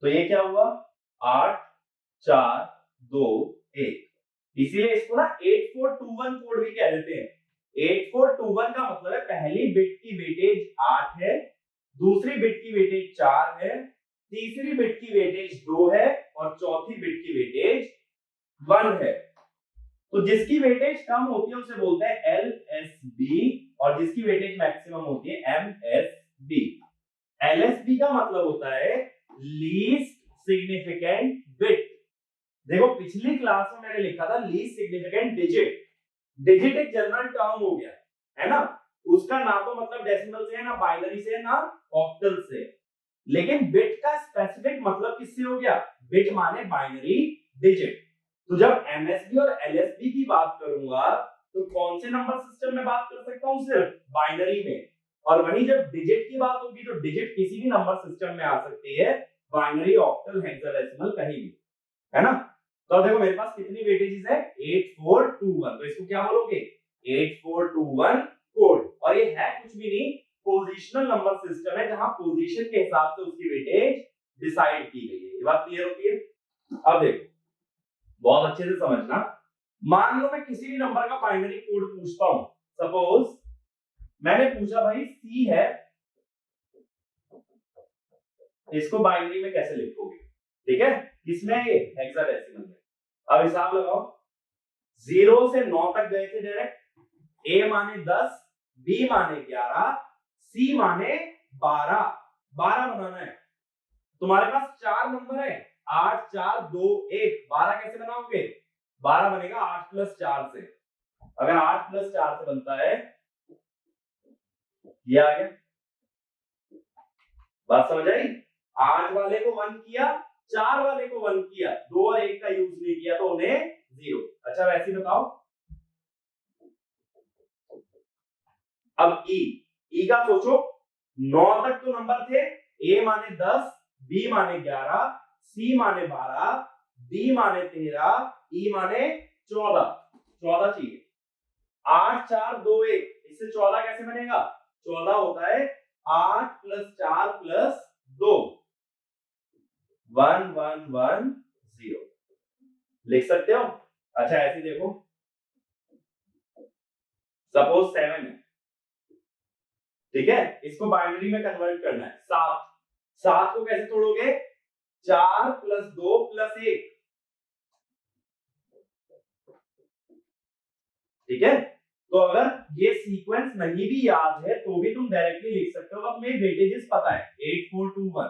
A: तो ये क्या हुआ 8 4 2 1, इसीलिए इसको ना 8421 कोड भी कह देते हैं। 8421 का मतलब है पहली बिट की वेटेज 8 है, दूसरी बिट की वेटेज 4 है, तीसरी बिट की वेटेज 2 है और चौथी बिट की वेटेज 1 है। तो जिसकी वेटेज कम होती है उसे बोलते हैं एलएसबी और जिसकी वेटेज मैक्सिमम होती है एमएसबी। एलएसबी का मतलब होता है लीस्ट सिग्निफिकेंट बिट। देखो पिछली क्लास में मैंने लिखा था लीस्ट सिग्निफिकेंट डिजिट, डिजिट एक जनरल टर्म हो गया है ना, उसका ना तो मतलब डेसिमल से है ना बाइनरी से है ना ऑक्टल से, लेकिन बिट का स्पेसिफिक मतलब किससे हो गया, बिट माने बाइनरी डिजिट। तो जब एमएसबी और एलएसबी की बात करूंगा तो कौन से नंबर सिस्टम में बात कर सकता हूं, सिर्फ बाइनरी में, और वहीं जब डिजिट की बात होगी तो डिजिट किसी भी नंबर सिस्टम में आ सकती है, बाइनरी ऑक्टल हेक्साडेसिमल कहीं भी, है ना। तो अब देखो मेरे पास कितनी वेटेजेस है 8421, तो इसको क्या बोलोगे 8421 कोड, और ये है कुछ भी नहीं पोजिशनल नंबर सिस्टम है जहां पोजीशन के हिसाब से उसकी वेटेज डिसाइड की गई है। ये बात क्लियर होती है। अब देखो बहुत अच्छे से समझना, मान लो मैं किसी भी नंबर का बाइनरी कोड पूछता हूं, सपोज मैंने पूछा भाई सी है, इसको बाइनरी में कैसे लिखोगे, ठीक है, किसमें ये हेक्साडेसिमल में। अब हिसाब लगाओ, 0 से 9 तक गए थे डायरेक्ट, ए माने 10, बी माने 11, सी माने 12, 12 बनाना है। तुम्हारे पास 4 नंबर है 8 4 2 1, 12 कैसे बनाओगे, 12 बनेगा 8 प्लस 4 से, अगर 8 प्लस 4 से बनता है, ये आ गया, बात समझ आई। 8 वाले को 1 किया, 4 वाले को 1 किया, 2 और 1 का यूज नहीं किया तो उन्हें 0। अच्छा वैसे ही बताओ अब ई का सोचो, 9 तक तो नंबर थे, ए माने 10, बी माने 11, सी माने 12, डी माने 13, ई माने 14, 14 चाहिए। 8 4 2 1, इससे 14 कैसे बनेगा, 14 होता है 8 प्लस 4 प्लस 2, 1 1 1 0, लिख सकते हो। अच्छा ऐसे देखो, सपोज 7 है, ठीक है, इसको बाइनरी में कन्वर्ट करना है, 7, 7 को कैसे तोड़ोगे, 4 प्लस 2 प्लस 1, ठीक है। तो अगर ये सीक्वेंस नहीं भी याद है तो भी तुम डायरेक्टली लिख सकते हो, अब तुम्हें वेटेजेस पता है 8421,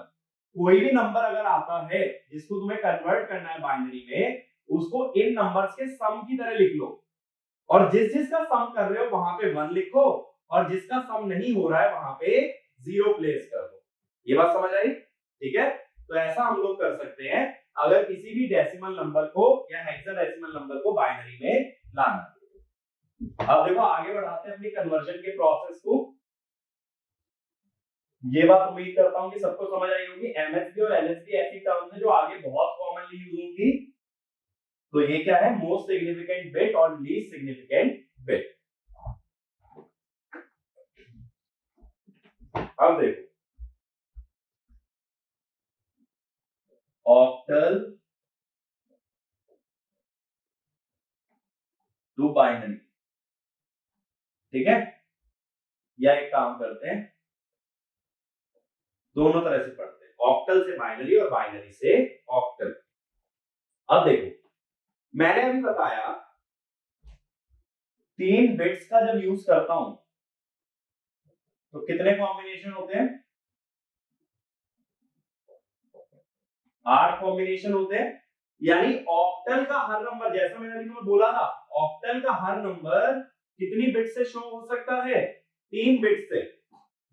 A: कोई भी नंबर अगर आता है जिसको तुम्हें कन्वर्ट करना है बाइनरी में, उसको इन नंबर्स के सम की तरह लिख लो, और जिस जिसका सम कर रहे हो वहां पे 1 लिखो, और जिसका सम नहीं हो रहा है वहां पे 0 प्लेस कर दो। ये बात समझ आई, ठीक है। तो ऐसा हम लोग कर सकते हैं अगर किसी भी डेसिमल नंबर को या हेक्साडेसिमल नंबर को बाइनरी में लाना। अब देखो आगे बढ़ाते हैं अपनी कन्वर्जन के प्रोसेस को। ये बात उम्मीद करता हूं कि सबको समझ आई होगी, एमएसबी और एलएसबी ऐसी टर्म्स हैं जो आगे बहुत कॉमनली यूज होंगी। तो ये क्या है, मोस्ट सिग्निफिकेंट बिट और लीस्ट सिग्निफिकेंट बिट। अब देखो ऑक्टल टू बाइनरी, ठीक है, या एक काम करते हैं दोनों तरह से पढ़ते हैं, ऑक्टल से बाइनरी और बाइनरी से ऑक्टल। अब देखो मैंने अभी बताया 3 बिट्स का जब यूज करता हूं तो कितने कॉम्बिनेशन होते हैं, 8 कॉम्बिनेशन होते हैं, यानी ऑक्टल का हर नंबर, जैसा मैंने अभी तुम्हें बोला था, ऑक्टल का हर नंबर कितनी बिट से शो हो सकता है, 3 बिट से,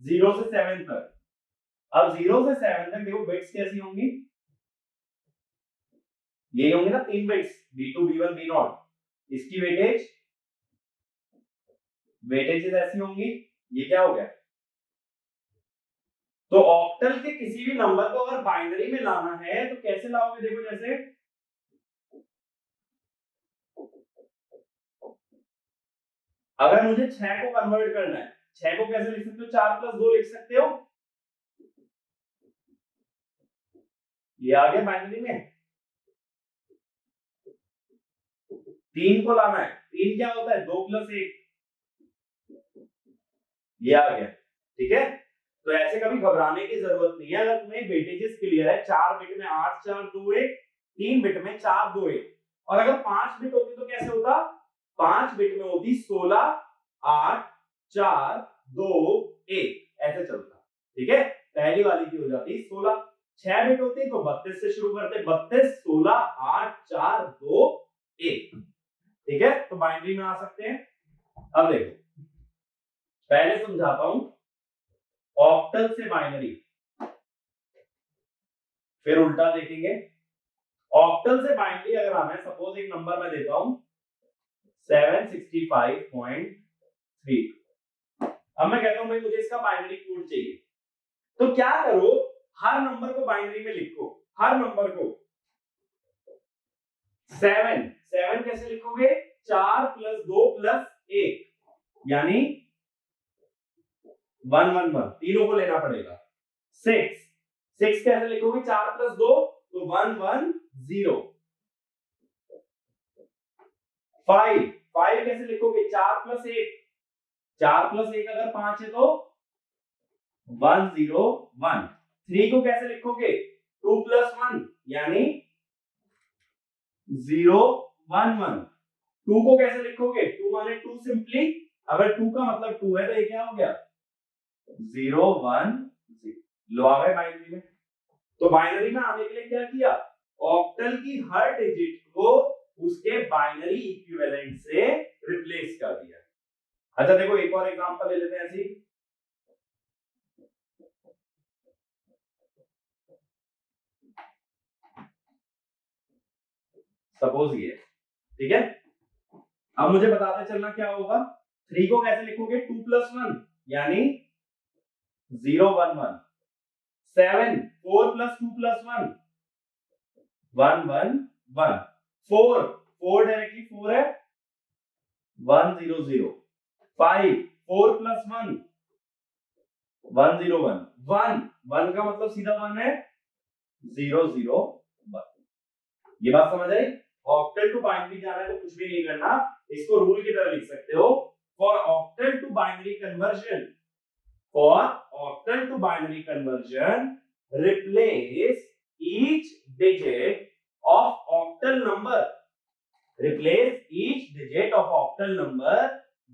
A: 0 से 7 तक। अब 0 से 7 तक देखो बिट्स कैसी होंगी, ये होंगे ना 3 बिट्स, B2 B1 B0, इसकी वेटेज वेटेजेस ऐसी होंगी। ये क्या हो गया? तो ऑक्टल के किसी भी नंबर को अगर बाइनरी में लाना है तो कैसे लाओगे? देखो जैसे अगर मुझे 6 को कन्वर्ट करना है, 6 को कैसे लिख सकते हो? 4 + 2 लिख सकते हो। ये आ गया बाइनरी में। 3 को लाना है, 3 क्या होता है? 2 + 1, ये आ गया। ठीक है, तो ऐसे कभी घबराने की जरूरत नहीं है। अगर तुम्हें वेटेजेस क्लियर है, 4 बिट में 8 4 2 1, 3 बिट में 4 2 1, और अगर 5 बिट होती तो कैसे होता? 5 बिट में होती 16 8 4 2 1, ऐसे चलता। ठीक है, पहली वाली की हो जाती 16। 6 बिट होती तो 32 से शुरू करते, 32 16 8 4 2 1। ठीक है, तो बाइनरी में आ सकते हैं। अब देखो, पहले समझाता हूं ऑक्टल से बाइनरी, फिर उल्टा देखेंगे। ऑक्टल से बाइनरी अगर आना है, सपोज एक नंबर मैं देता हूं 765.3। अब मैं कहता हूं भाई मुझे इसका बाइनरी कोड चाहिए, तो क्या करो, हर नंबर को बाइनरी में लिखो। हर नंबर को 7 कैसे लिखोगे? 4 + 2 + 1, यानी 111, तीनों को लेना पड़ेगा। 6 कैसे लिखोगे? 4 + 2 तो 110। 5 कैसे लिखोगे? 4 + 1, 4 + 1 अगर 5 है तो 101। 3 को कैसे लिखोगे? 2 + 1 यानी 011। 2 को कैसे लिखोगे? 2 माने 2 सिंपली, अगर 2 का मतलब 2 है तो ये क्या हो गया? 010। लो आ गए बाइनरी में। तो बाइनरी में आने के लिए क्या किया? ऑक्टल की हर डिजिट को उसके बाइनरी इक्विवेलेंट से रिप्लेस कर दिया। अच्छा देखो, एक और एग्जांपल ले लेते हैं ऐसी। सपोज ये, ठीक है, अब मुझे बताते चलना क्या होगा। 3 को कैसे लिखोगे? 2 + 1 यानी 011। 7 4 + 2 + 1 111। 4 डायरेक्टली 4 है, 100। 5 4 + 1 101। 1 का मतलब सीधा 1 है, 001। ये बात समझ आई? ऑक्टल टू बाइनरी जाना है तो कुछ भी नहीं करना, इसको रूल की तरह लिख सकते हो। For octal to binary conversion, replace each digit of octal number,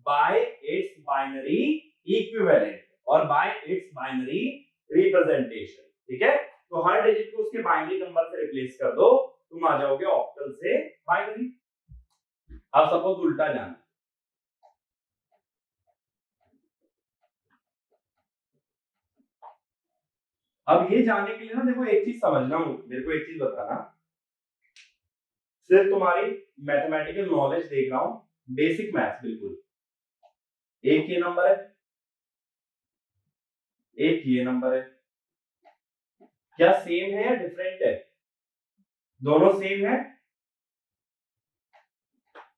A: by its binary equivalent और by its binary representation। ठीक है, तो हर डिजिट को उसके बाइनरी नंबर से रिप्लेस कर दो, तुम आ जाओगे ऑक्टल से बाइनरी। अब सपोज उल्टा जाना, अब ये जानने के लिए ना देखो एक चीज समझना, मेरे को एक चीज बताना, सिर्फ तुम्हारी मैथमेटिकल नॉलेज देख रहा हूं, बेसिक मैथ्स बिल्कुल। एक ये नंबर है, एक ये नंबर है, क्या सेम है या डिफरेंट है? दोनों सेम है,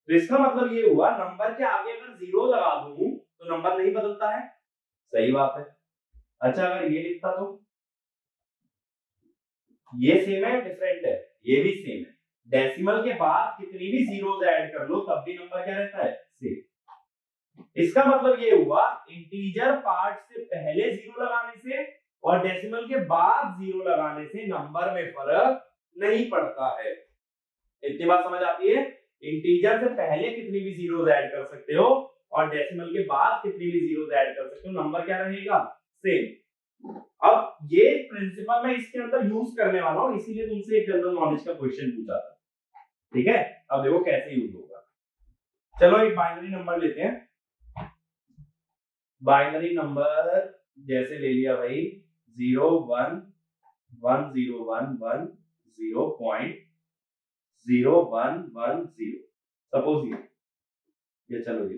A: तो इसका मतलब ये हुआ नंबर के आगे अगर 0 लगा दूं तो नंबर नहीं बदलता है। सही बात है। अच्छा अगर ये लिखता तो, ये सेम है डिफरेंट है? ये भी सेम है। डेसिमल के बाद कितनी भी जीरोस ऐड कर लो तब भी नंबर क्या रहता है? सेम। इसका मतलब ये हुआ इंटीजर पार्ट से पहले 0 लगाने से और डेसिमल के बाद 0 लगाने से नंबर में फर्क नहीं पड़ता है। इतनी बात समझ आती है? इंटीजर से पहले कितनी भी जीरोस ऐड कर सकते हो और डेसिमल के बाद कितनी भी जीरोस ऐड कर सकते हो, नंबर क्या रहेगा? सेम। अब ये प्रिंसिपल मैं इसके अंदर यूज करने वाला हूं, इसीलिए तुमसे एक जनरल नॉलेज का क्वेश्चन पूछा था। ठीक है, अब देखो कैसे यूज होगा। चलो एक बाइनरी नंबर लेते हैं। बाइनरी नंबर जैसे ले लिया भाई 01110.0110। सपोज ये चलो ये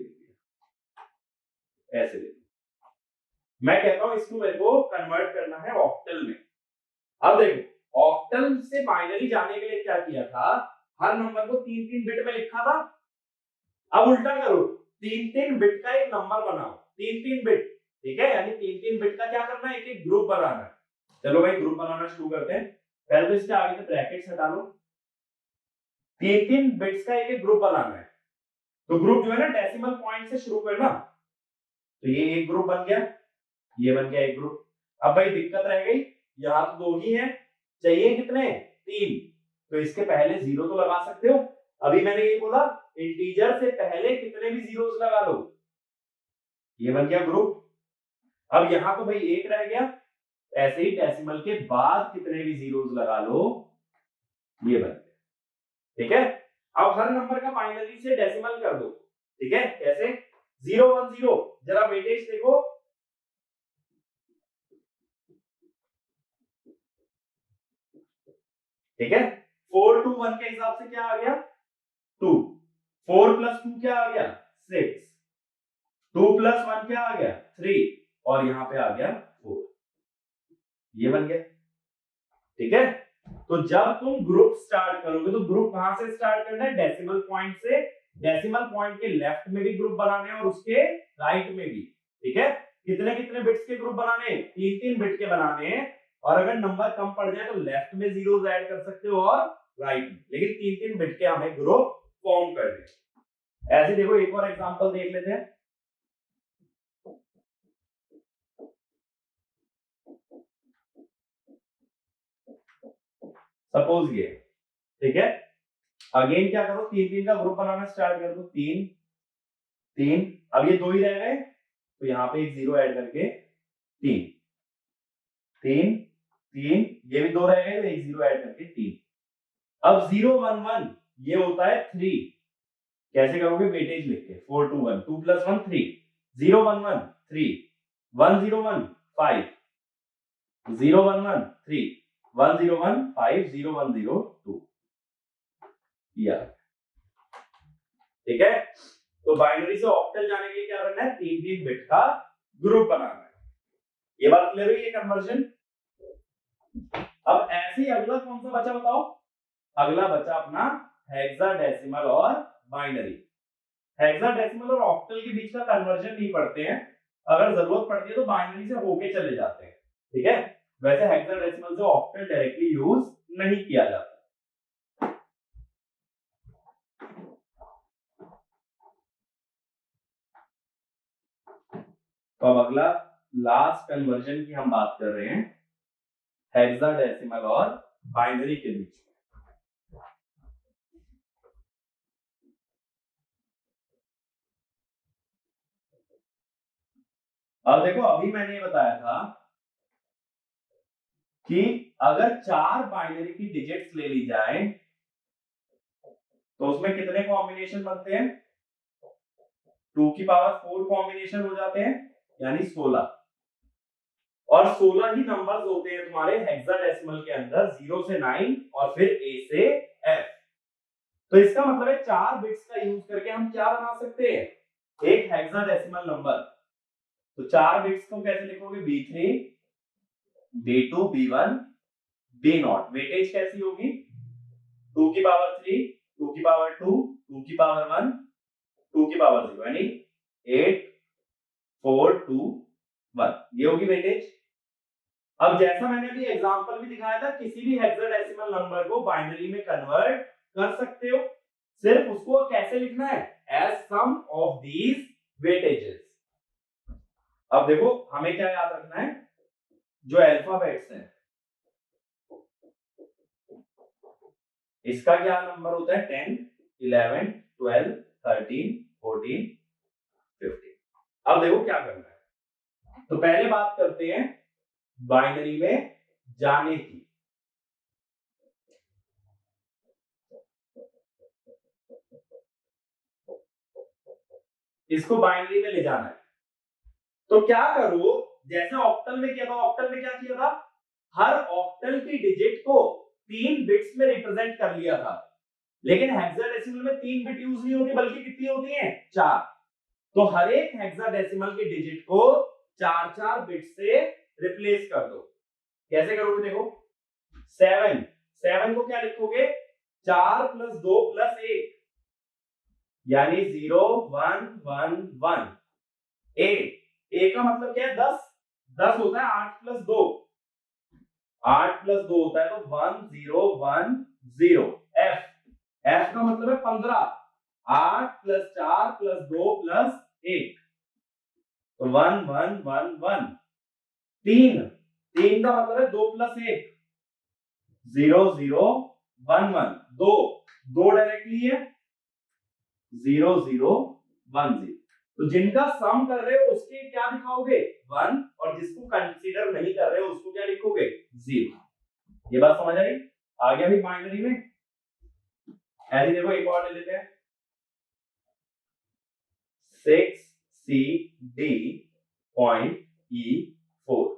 A: ऐसे देखो, मैं कहता हूं इसको मेरे को कन्वर्ट करना है ऑक्टल में। अब देखो ऑक्टल से बाइनरी जाने के लिए क्या किया था, हर नंबर को 3-3 बिट में लिखा था। अब उल्टा करो, 3-3 बिट का एक नंबर बनाओ, 3-3 बिट, ठीक है, यानी 3-3 बिट का क्या करना है, एक एक ग्रुप बनाना है। चलो भाई ग्रुप बनाना शुरू करते हैं। पहले तो इसके आगे से ब्रैकेट्स हटा लो। 3-3 बिट्स का एक एक ग्रुप बनाना है, तो ग्रुप जो है ना डेसिमल पॉइंट से शुरू करना। तो ये एक ग्रुप बन गया, ये बन गया एक ग्रुप। अब भाई दिक्कत रह गई, यहाँ तो 2 ही है, चाहिए कितने, 3, तो इसके पहले 0 तो लगा सकते हो। अभी मैंने ये बोला इंटीजर से पहले कितने भी जीरोस लगा लो, ये बन गया ग्रुप। अब यहाँ तो भाई 1 रह गया, ऐसे ही डेसिमल के बाद कितने भी जीरोस लगा लो, ये बन गया, ठीक है। अब हर नंबर का बाइनरी से डेसिमल कर दो, ठीक है, कैसे, 0 1 0, जरा वेटेज देखो, ठीक है। 4 2 1 के हिसाब से क्या आ गया, 2, 4 + 2 क्या आ गया, 6, 2 + 1 क्या आ गया, 3, और यहाँ पे आ गया 4, ये बन गया, ठीक है। तो जब तुम ग्रुप स्टार्ट करोगे तो ग्रुप कहां से स्टार्ट करना है, डेसिमल पॉइंट से। डेसिमल पॉइंट के लेफ्ट में भी ग्रुप बनाने हैं और उसके राइट में भी, ठीक है। कितने कितने बिट्स के ग्रुप बनाने हैं, 3-3 बिट के बनाने हैं, और अगर नंबर कम पड़ जाए तो लेफ्ट में जीरोस ऐड कर सकते हो और राइट में, लेकिन 3-3 बिट के हमें ग्रुप फॉर्म करने हैं। ऐसे देखो एक और एग्जांपल देख लेते हैं। सपोज ये, ठीक है, अगेन क्या करो, 3-3 का ग्रुप बनाना स्टार्ट कर दो, 3 3, अब ये 2 ही रह गए, तो यहाँ पे एक 0 ऐड करके 3 3 3, ये भी 2 रह गए तो एक 0 ऐड करके 3। अब 0 1 1 ये होता है 3, कैसे करोगे, वेटेज लिख के, 4 2 1, 2 + 1 3, 0 1 1 3, 1 0 1 5, 0 1 1 3, 1 0 1 5, 0 1 0 2, या, ठीक है। तो बाइनरी से ऑक्टल जाने के लिए क्या करना है, 3-3 बिट का ग्रुप बनाना है। ये बात क्लियर हुई, ये कन्वर्जन। अब ऐसे ही अगला कौन सा बचा बताओ, अगला बचा अपना हेक्साडेसिमल और बाइनरी। हेक्साडेसिमल और ऑक्टल के बीच का कन्वर्जन नहीं पढ़ते हैं, अगर जरूरत पड़ती है तो बाइनरी से होके चले जाते हैं, ठीक है। वैसे हेक्साडेसिमल से ऑक्टल डायरेक्टली यूज नहीं किया जाता। तो अब अगला लास्ट कन्वर्जन की हम बात कर रहे हैं, हेक्साडेसिमल और बाइनरी के बीच। अब देखो अभी मैंने ये बताया था कि अगर 4 बाइनरी की डिजिट्स ले ली जाए तो उसमें कितने कॉम्बिनेशन बनते हैं, 2 की पावर 4 कॉम्बिनेशन हो जाते हैं, यानी 16, और 16 ही नंबर्स होते हैं तुम्हारे हेक्साडेसिमल के अंदर, 0 से 9 और फिर A से F। तो इसका मतलब है 4 बिट्स का यूज करके हम क्या बना सकते हैं, एक हेक्साडेसिमल नंबर। तो 4 बिट्स को कैसे लिखोगे, B3 B2 B1 B0, weightage कैसी होगी, 2 की पावर 3, 2 की पावर 2, 2 की पावर 1, 2 की पावर 0, यानी 8 4 2 1, ये होगी वेटेज। अब जैसा मैंने अभी एग्जांपल भी दिखाया था, किसी भी हेक्साडेसिमल नंबर को बाइनरी में कन्वर्ट कर सकते हो, सिर्फ उसको कैसे लिखना है, as sum of these weightages. अब देखो हमें क्या याद रखना है, जो अल्फाबेट्स हैं इसका क्या नंबर होता है, 10 11 12 13 14 15। अब देखो क्या करना है, तो पहले बात करते हैं बाइनरी में जाने की। इसको बाइनरी में ले जाना है, तो क्या करो, जैसे ऑक्टल में किया था, ऑक्टल में क्या किया था, हर ऑक्टल की डिजिट को 3 बिट्स में रिप्रेजेंट कर लिया था, लेकिन हेक्साडेसिमल में 3 बिट यूज नहीं होती, बल्कि कितनी होती है, 4। तो हर एक हेक्साडेसिमल के डिजिट को 4-4 बिट से रिप्लेस कर दो। कैसे करोगे देखो, 7 को क्या लिखोगे, 4 + 2 + 1 यानी 0 1 1 1। ए का मतलब क्या है, 10 होता है 8 + 2, 8 + 2 होता है तो 1 0 1 0। एफ का मतलब है 15, 8 + 4 + 2 + 1 तो 1 1 1 1। 3 का मतलब है 2 + 1 0 0 1 1। 2 डायरेक्टली है 0 0 1 0। तो जिनका सम कर रहे हो उसके क्या दिखाओगे 1, और जिसको कंसीडर नहीं कर रहे हो उसको क्या लिखोगे 0। ये बात समझ आई? आ गया भी बाइनरी में। ऐसे देखो एक और ले लेते हैं, 6CD.E4।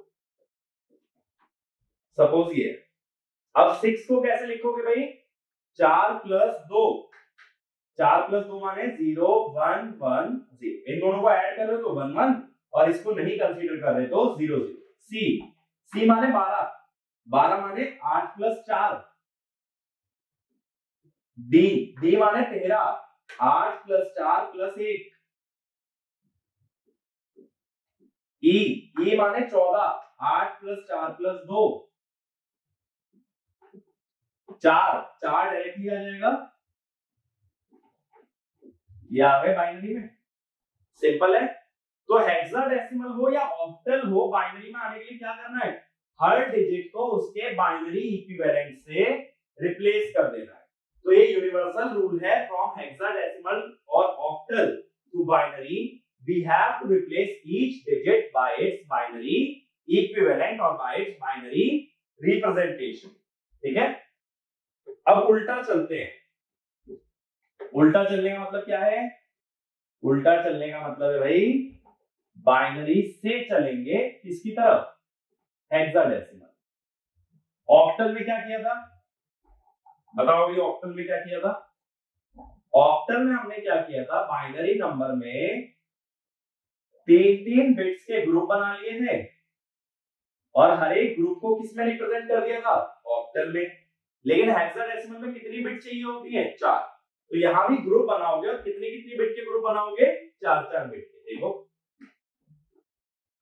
A: सपोज ये, अब 6 को कैसे लिखोगे भाई, 4 + 2, 4 + 2 माने 0 1 1 0। इन दोनों को ऐड कर रहे हो तो 1 1, और इसको नहीं कंसीडर कर रहे तो 0 0। सी माने 12, 12 माने 8 + 4। डी माने 13, 8 + 4 + 1। ई माने 14, 8 + 4 + 2। 4 डायरेक्टली आ जाएगा, ये आ गए बाइनरी में। सिंपल है। तो हेक्साडेसिमल हो या ऑक्टल हो, बाइनरी में आने के लिए क्या करना है, हर डिजिट को उसके बाइनरी इक्विवेलेंट से रिप्लेस कर देना है। तो ये यूनिवर्सल रूल है, फ्रॉम हेक्साडेसिमल और octal to binary we have to replace each digit by its binary equivalent और बाय इट्स बाइनरी रिप्रेजेंटेशन। ठीक है, अब उल्टा चलते हैं। उल्टा चलने का मतलब क्या है, उल्टा चलने का मतलब है भाई बाइनरी से चलेंगे किसकी तरफ, हेक्साडेसिमल। ऑक्टल में क्या किया था, बताओ ये ऑक्टल में क्या किया था। ऑक्टल में हमने क्या किया था, बाइनरी नंबर में 3-3 बिट्स के ग्रुप बना लिए थे, और हर एक ग्रुप को किसमें रिप्रेजेंट कर दिया था, ऑक्टल में। लेकिन हेक्साडेसिमल में कितनी बिट चाहिए होती है, 4। तो यहां भी ग्रुप बनाओगे, और कितनी कितनी बिट के ग्रुप बनाओगे, 4-4 बिट के। देखो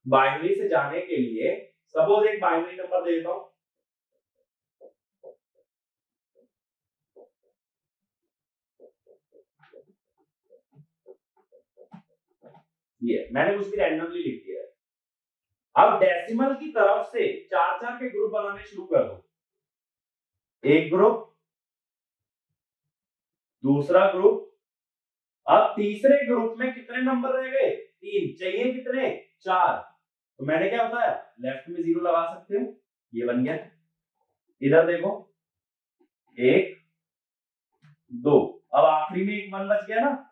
A: बाइनरी से जाने के लिए सपोज एक बाइनरी नंबर दे देता हूं, ये मैंने कुछ भी रैंडमली लिख दिया है। अब डेसिमल की तरफ से 4-4 के ग्रुप बनाने शुरू कर दो। एक ग्रुप, दूसरा ग्रुप, अब तीसरे ग्रुप में कितने नंबर रह गए, 3। चाहिए कितने, 4। तो मैंने क्या बताया, लेफ्ट में 0 लगा सकते हो, ये बन गया। इधर देखो 1 2, अब आखिरी में एक 1 बच गया ना,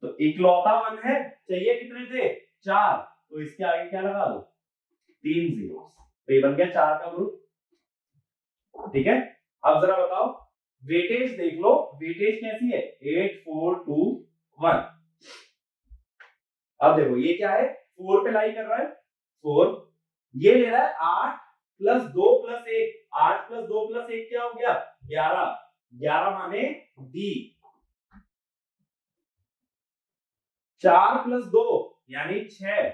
A: तो इकलौता 1 है, चाहिए कितने थे, 4। तो इसके आगे क्या लगा दो, 3 0। तो ये बन गया 4 का ग्रुप। ठीक है, अब जरा बताओ वेटेज देख लो, वेटेज कैसी है, 8 4 2 1। अब देखो ये क्या है, 4 पे लाई कर रहा है 4, ये ले रहा है 8 + 2 + 1। 8 + 2 + 1 क्या हो गया, 11। 11 माने डी। 4 + 2 यानी 6।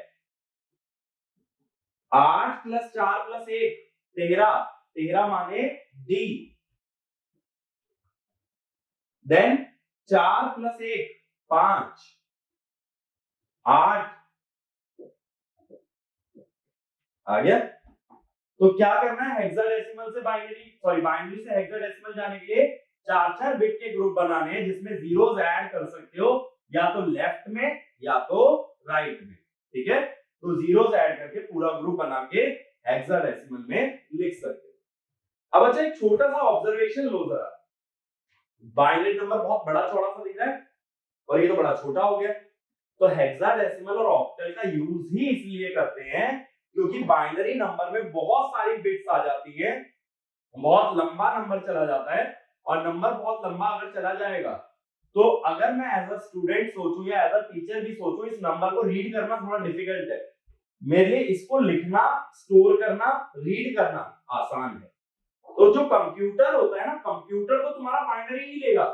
A: 8 + 4 + 1 13। 13 माने डी। देन 4 + 1 5 8 आ गया। तो क्या करना है, हेक्साडेसिमल से बाइनरी से हेक्साडेसिमल जाने के लिए 4-4 बिट के ग्रुप बनाने हैं, जिसमें जीरोस ऐड कर सकते हो, या तो लेफ्ट में या तो राइट में। ठीक है, तो जीरोस ऐड करके पूरा ग्रुप बना के हेक्साडेसिमल में लिख सकते हो। अब अच्छा एक छोटा सा ऑब्जर्वेशन लो जरा, बाइनरी नंबर बहुत बड़ा चौड़ा सा दिख रहा है, और ये तो बड़ा छोटा हो गया। तो हेक्साडेसिमल और ऑक्टल का यूज ही इसलिए करते हैं क्योंकि बाइनरी नंबर में बहुत सारी बिट्स आ जाती है, बहुत लंबा नंबर चला जाता है, और नंबर बहुत लंबा अगर चला जाएगा तो अगर मैं एज अ स्टूडेंट सोचूं या एज अ टीचर भी सोचूं, इस नंबर को रीड करना थोड़ा डिफिकल्ट है मेरे लिए, इसको लिखना, स्टोर करना, रीड करना आसान है। तो जो कंप्यूटर होता है ना, कंप्यूटर तो तुम्हारा बाइनरी ही लेगा,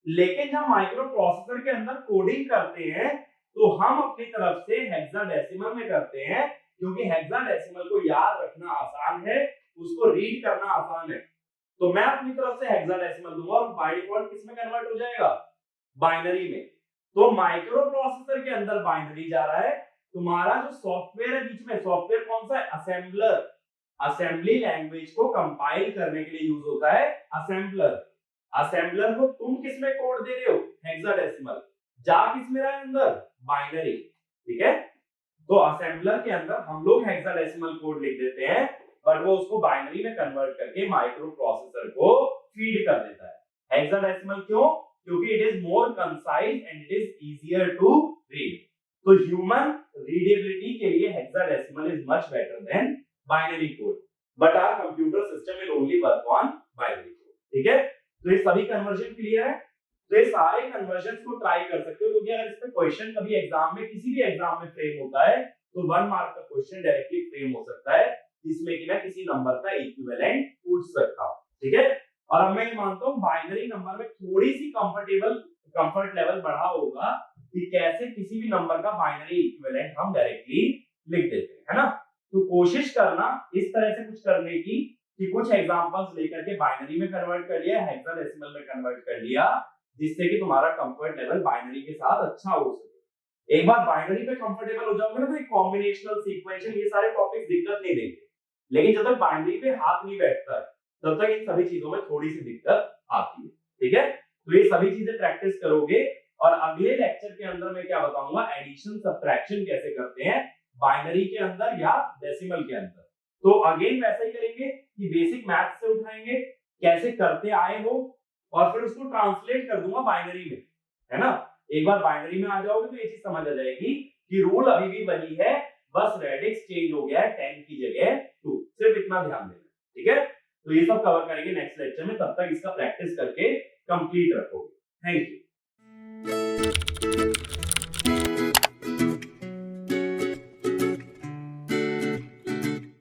A: लेकिन जब माइक्रो प्रोसेसर के अंदर कोडिंग करते हैं तो हम अपनी तरफ से हेक्साडेसिमल में करते हैं, क्योंकि हेक्साडेसिमल को याद रखना आसान है, उसको रीड करना आसान है। तो मैं अपनी तरफ से हेक्साडेसिमल दूंगा और बाय डिफॉल्ट किस में कन्वर्ट हो जाएगा, बाइनरी में। तो माइक्रो प्रोसेसर के अंदर बाइनरी जा रहा है, तुम्हारा जो सॉफ्टवेयर है बीच में, सॉफ्टवेयर कौन सा है, असेंबलर, असेंबली लैंग्वेज को कंपाइल करने के लिए यूज होता है असेंबलर। असेंबलर को तुम किस में कोड दे रहे हो, हेक्साडेसिमल, जा किस में रहा है अंदर, बाइनरी, ठीक है। तो असेंबलर के अंदर हम लोग हेक्साडेसिमल कोड लिख देते हैं, बट वो उसको बाइनरी में कन्वर्ट करके माइक्रो प्रोसेसर को फीड कर देता है। हेक्साडेसिमल क्यों, क्योंकि it is more concise and it is easier to read. तो ह्यूमन रीडेबिलिटी के लिए hexadecimal is much better than binary code, but our computer system will only work on binary code, ठीक है। तो ये सभी कन्वर्जन क्लियर है। तो ये सारे कन्वर्जन को ट्राई कर सकते हो, क्योंकि अगर इस पे क्वेश्चन कभी एग्जाम में, किसी भी एग्जाम में फ्रेम होता है तो 1 मार्क का क्वेश्चन डायरेक्टली फ्रेम हो सकता है, जिसमें कि मैं किसी नंबर का इक्विवेलेंट पूछ सकता हूं, ठीक है। और अब मैं ये मानता हूं बाइनरी नंबर में थोड़ी सी कंफर्ट लेवल बढ़ा होगा कि कैसे किसी भी नंबर का बाइनरी इक्विवेलेंट हम डायरेक्टली लिख देते हैं, है ना। तो कोशिश करना इस तरह से कुछ करने की कि कुछ एग्जांपल्स लेकर के बाइनरी में कन्वर्ट कर लिया, हेक्साडेसिमल में कन्वर्ट कर लिया, जिससे कि तुम्हारा कंफर्ट लेवल बाइनरी के साथ अच्छा हो सके। एक बार बाइनरी पे कंफर्टेबल हो जाओगे ना, तो एक कॉम्बिनेशनल, सीक्वेंशियल, ये सारे टॉपिक्स दिक्कत नहीं देंगे। लेकिन जब तक बाइनरी पे हाथ नहीं बैठता तब तक इन सभी चीजों में थोड़ी सी दिक्कत आती है, ठीक है। तो ये सभी चीजें प्रैक्टिस करोगे, और अगले लेक्चर के अंदर मैं क्या बताऊंगा, एडिशन सब्ट्रैक्शन कैसे करते हैं बाइनरी के अंदर या डेसिमल के अंदर। तो अगेन वैसा ही करेंगे कि बेसिक मैथ से उठाएंगे, कैसे करते आए हो, और फिर उसको ट्रांसलेट कर दूंगा बाइनरी में, है ना। एक बार बाइनरी में आ जाओगे तो ये चीज समझ आ जाएगी कि रूल अभी भी वही है, बस रेडिक्स चेंज हो गया है, 10 की जगह 2, सिर्फ इतना ध्यान देना, ठीक है। तो ये सब कवर करेंगे नेक्स्ट लेक्चर में, तब तक इसका प्रैक्टिस करके कंप्लीट रखोगे। Thank you.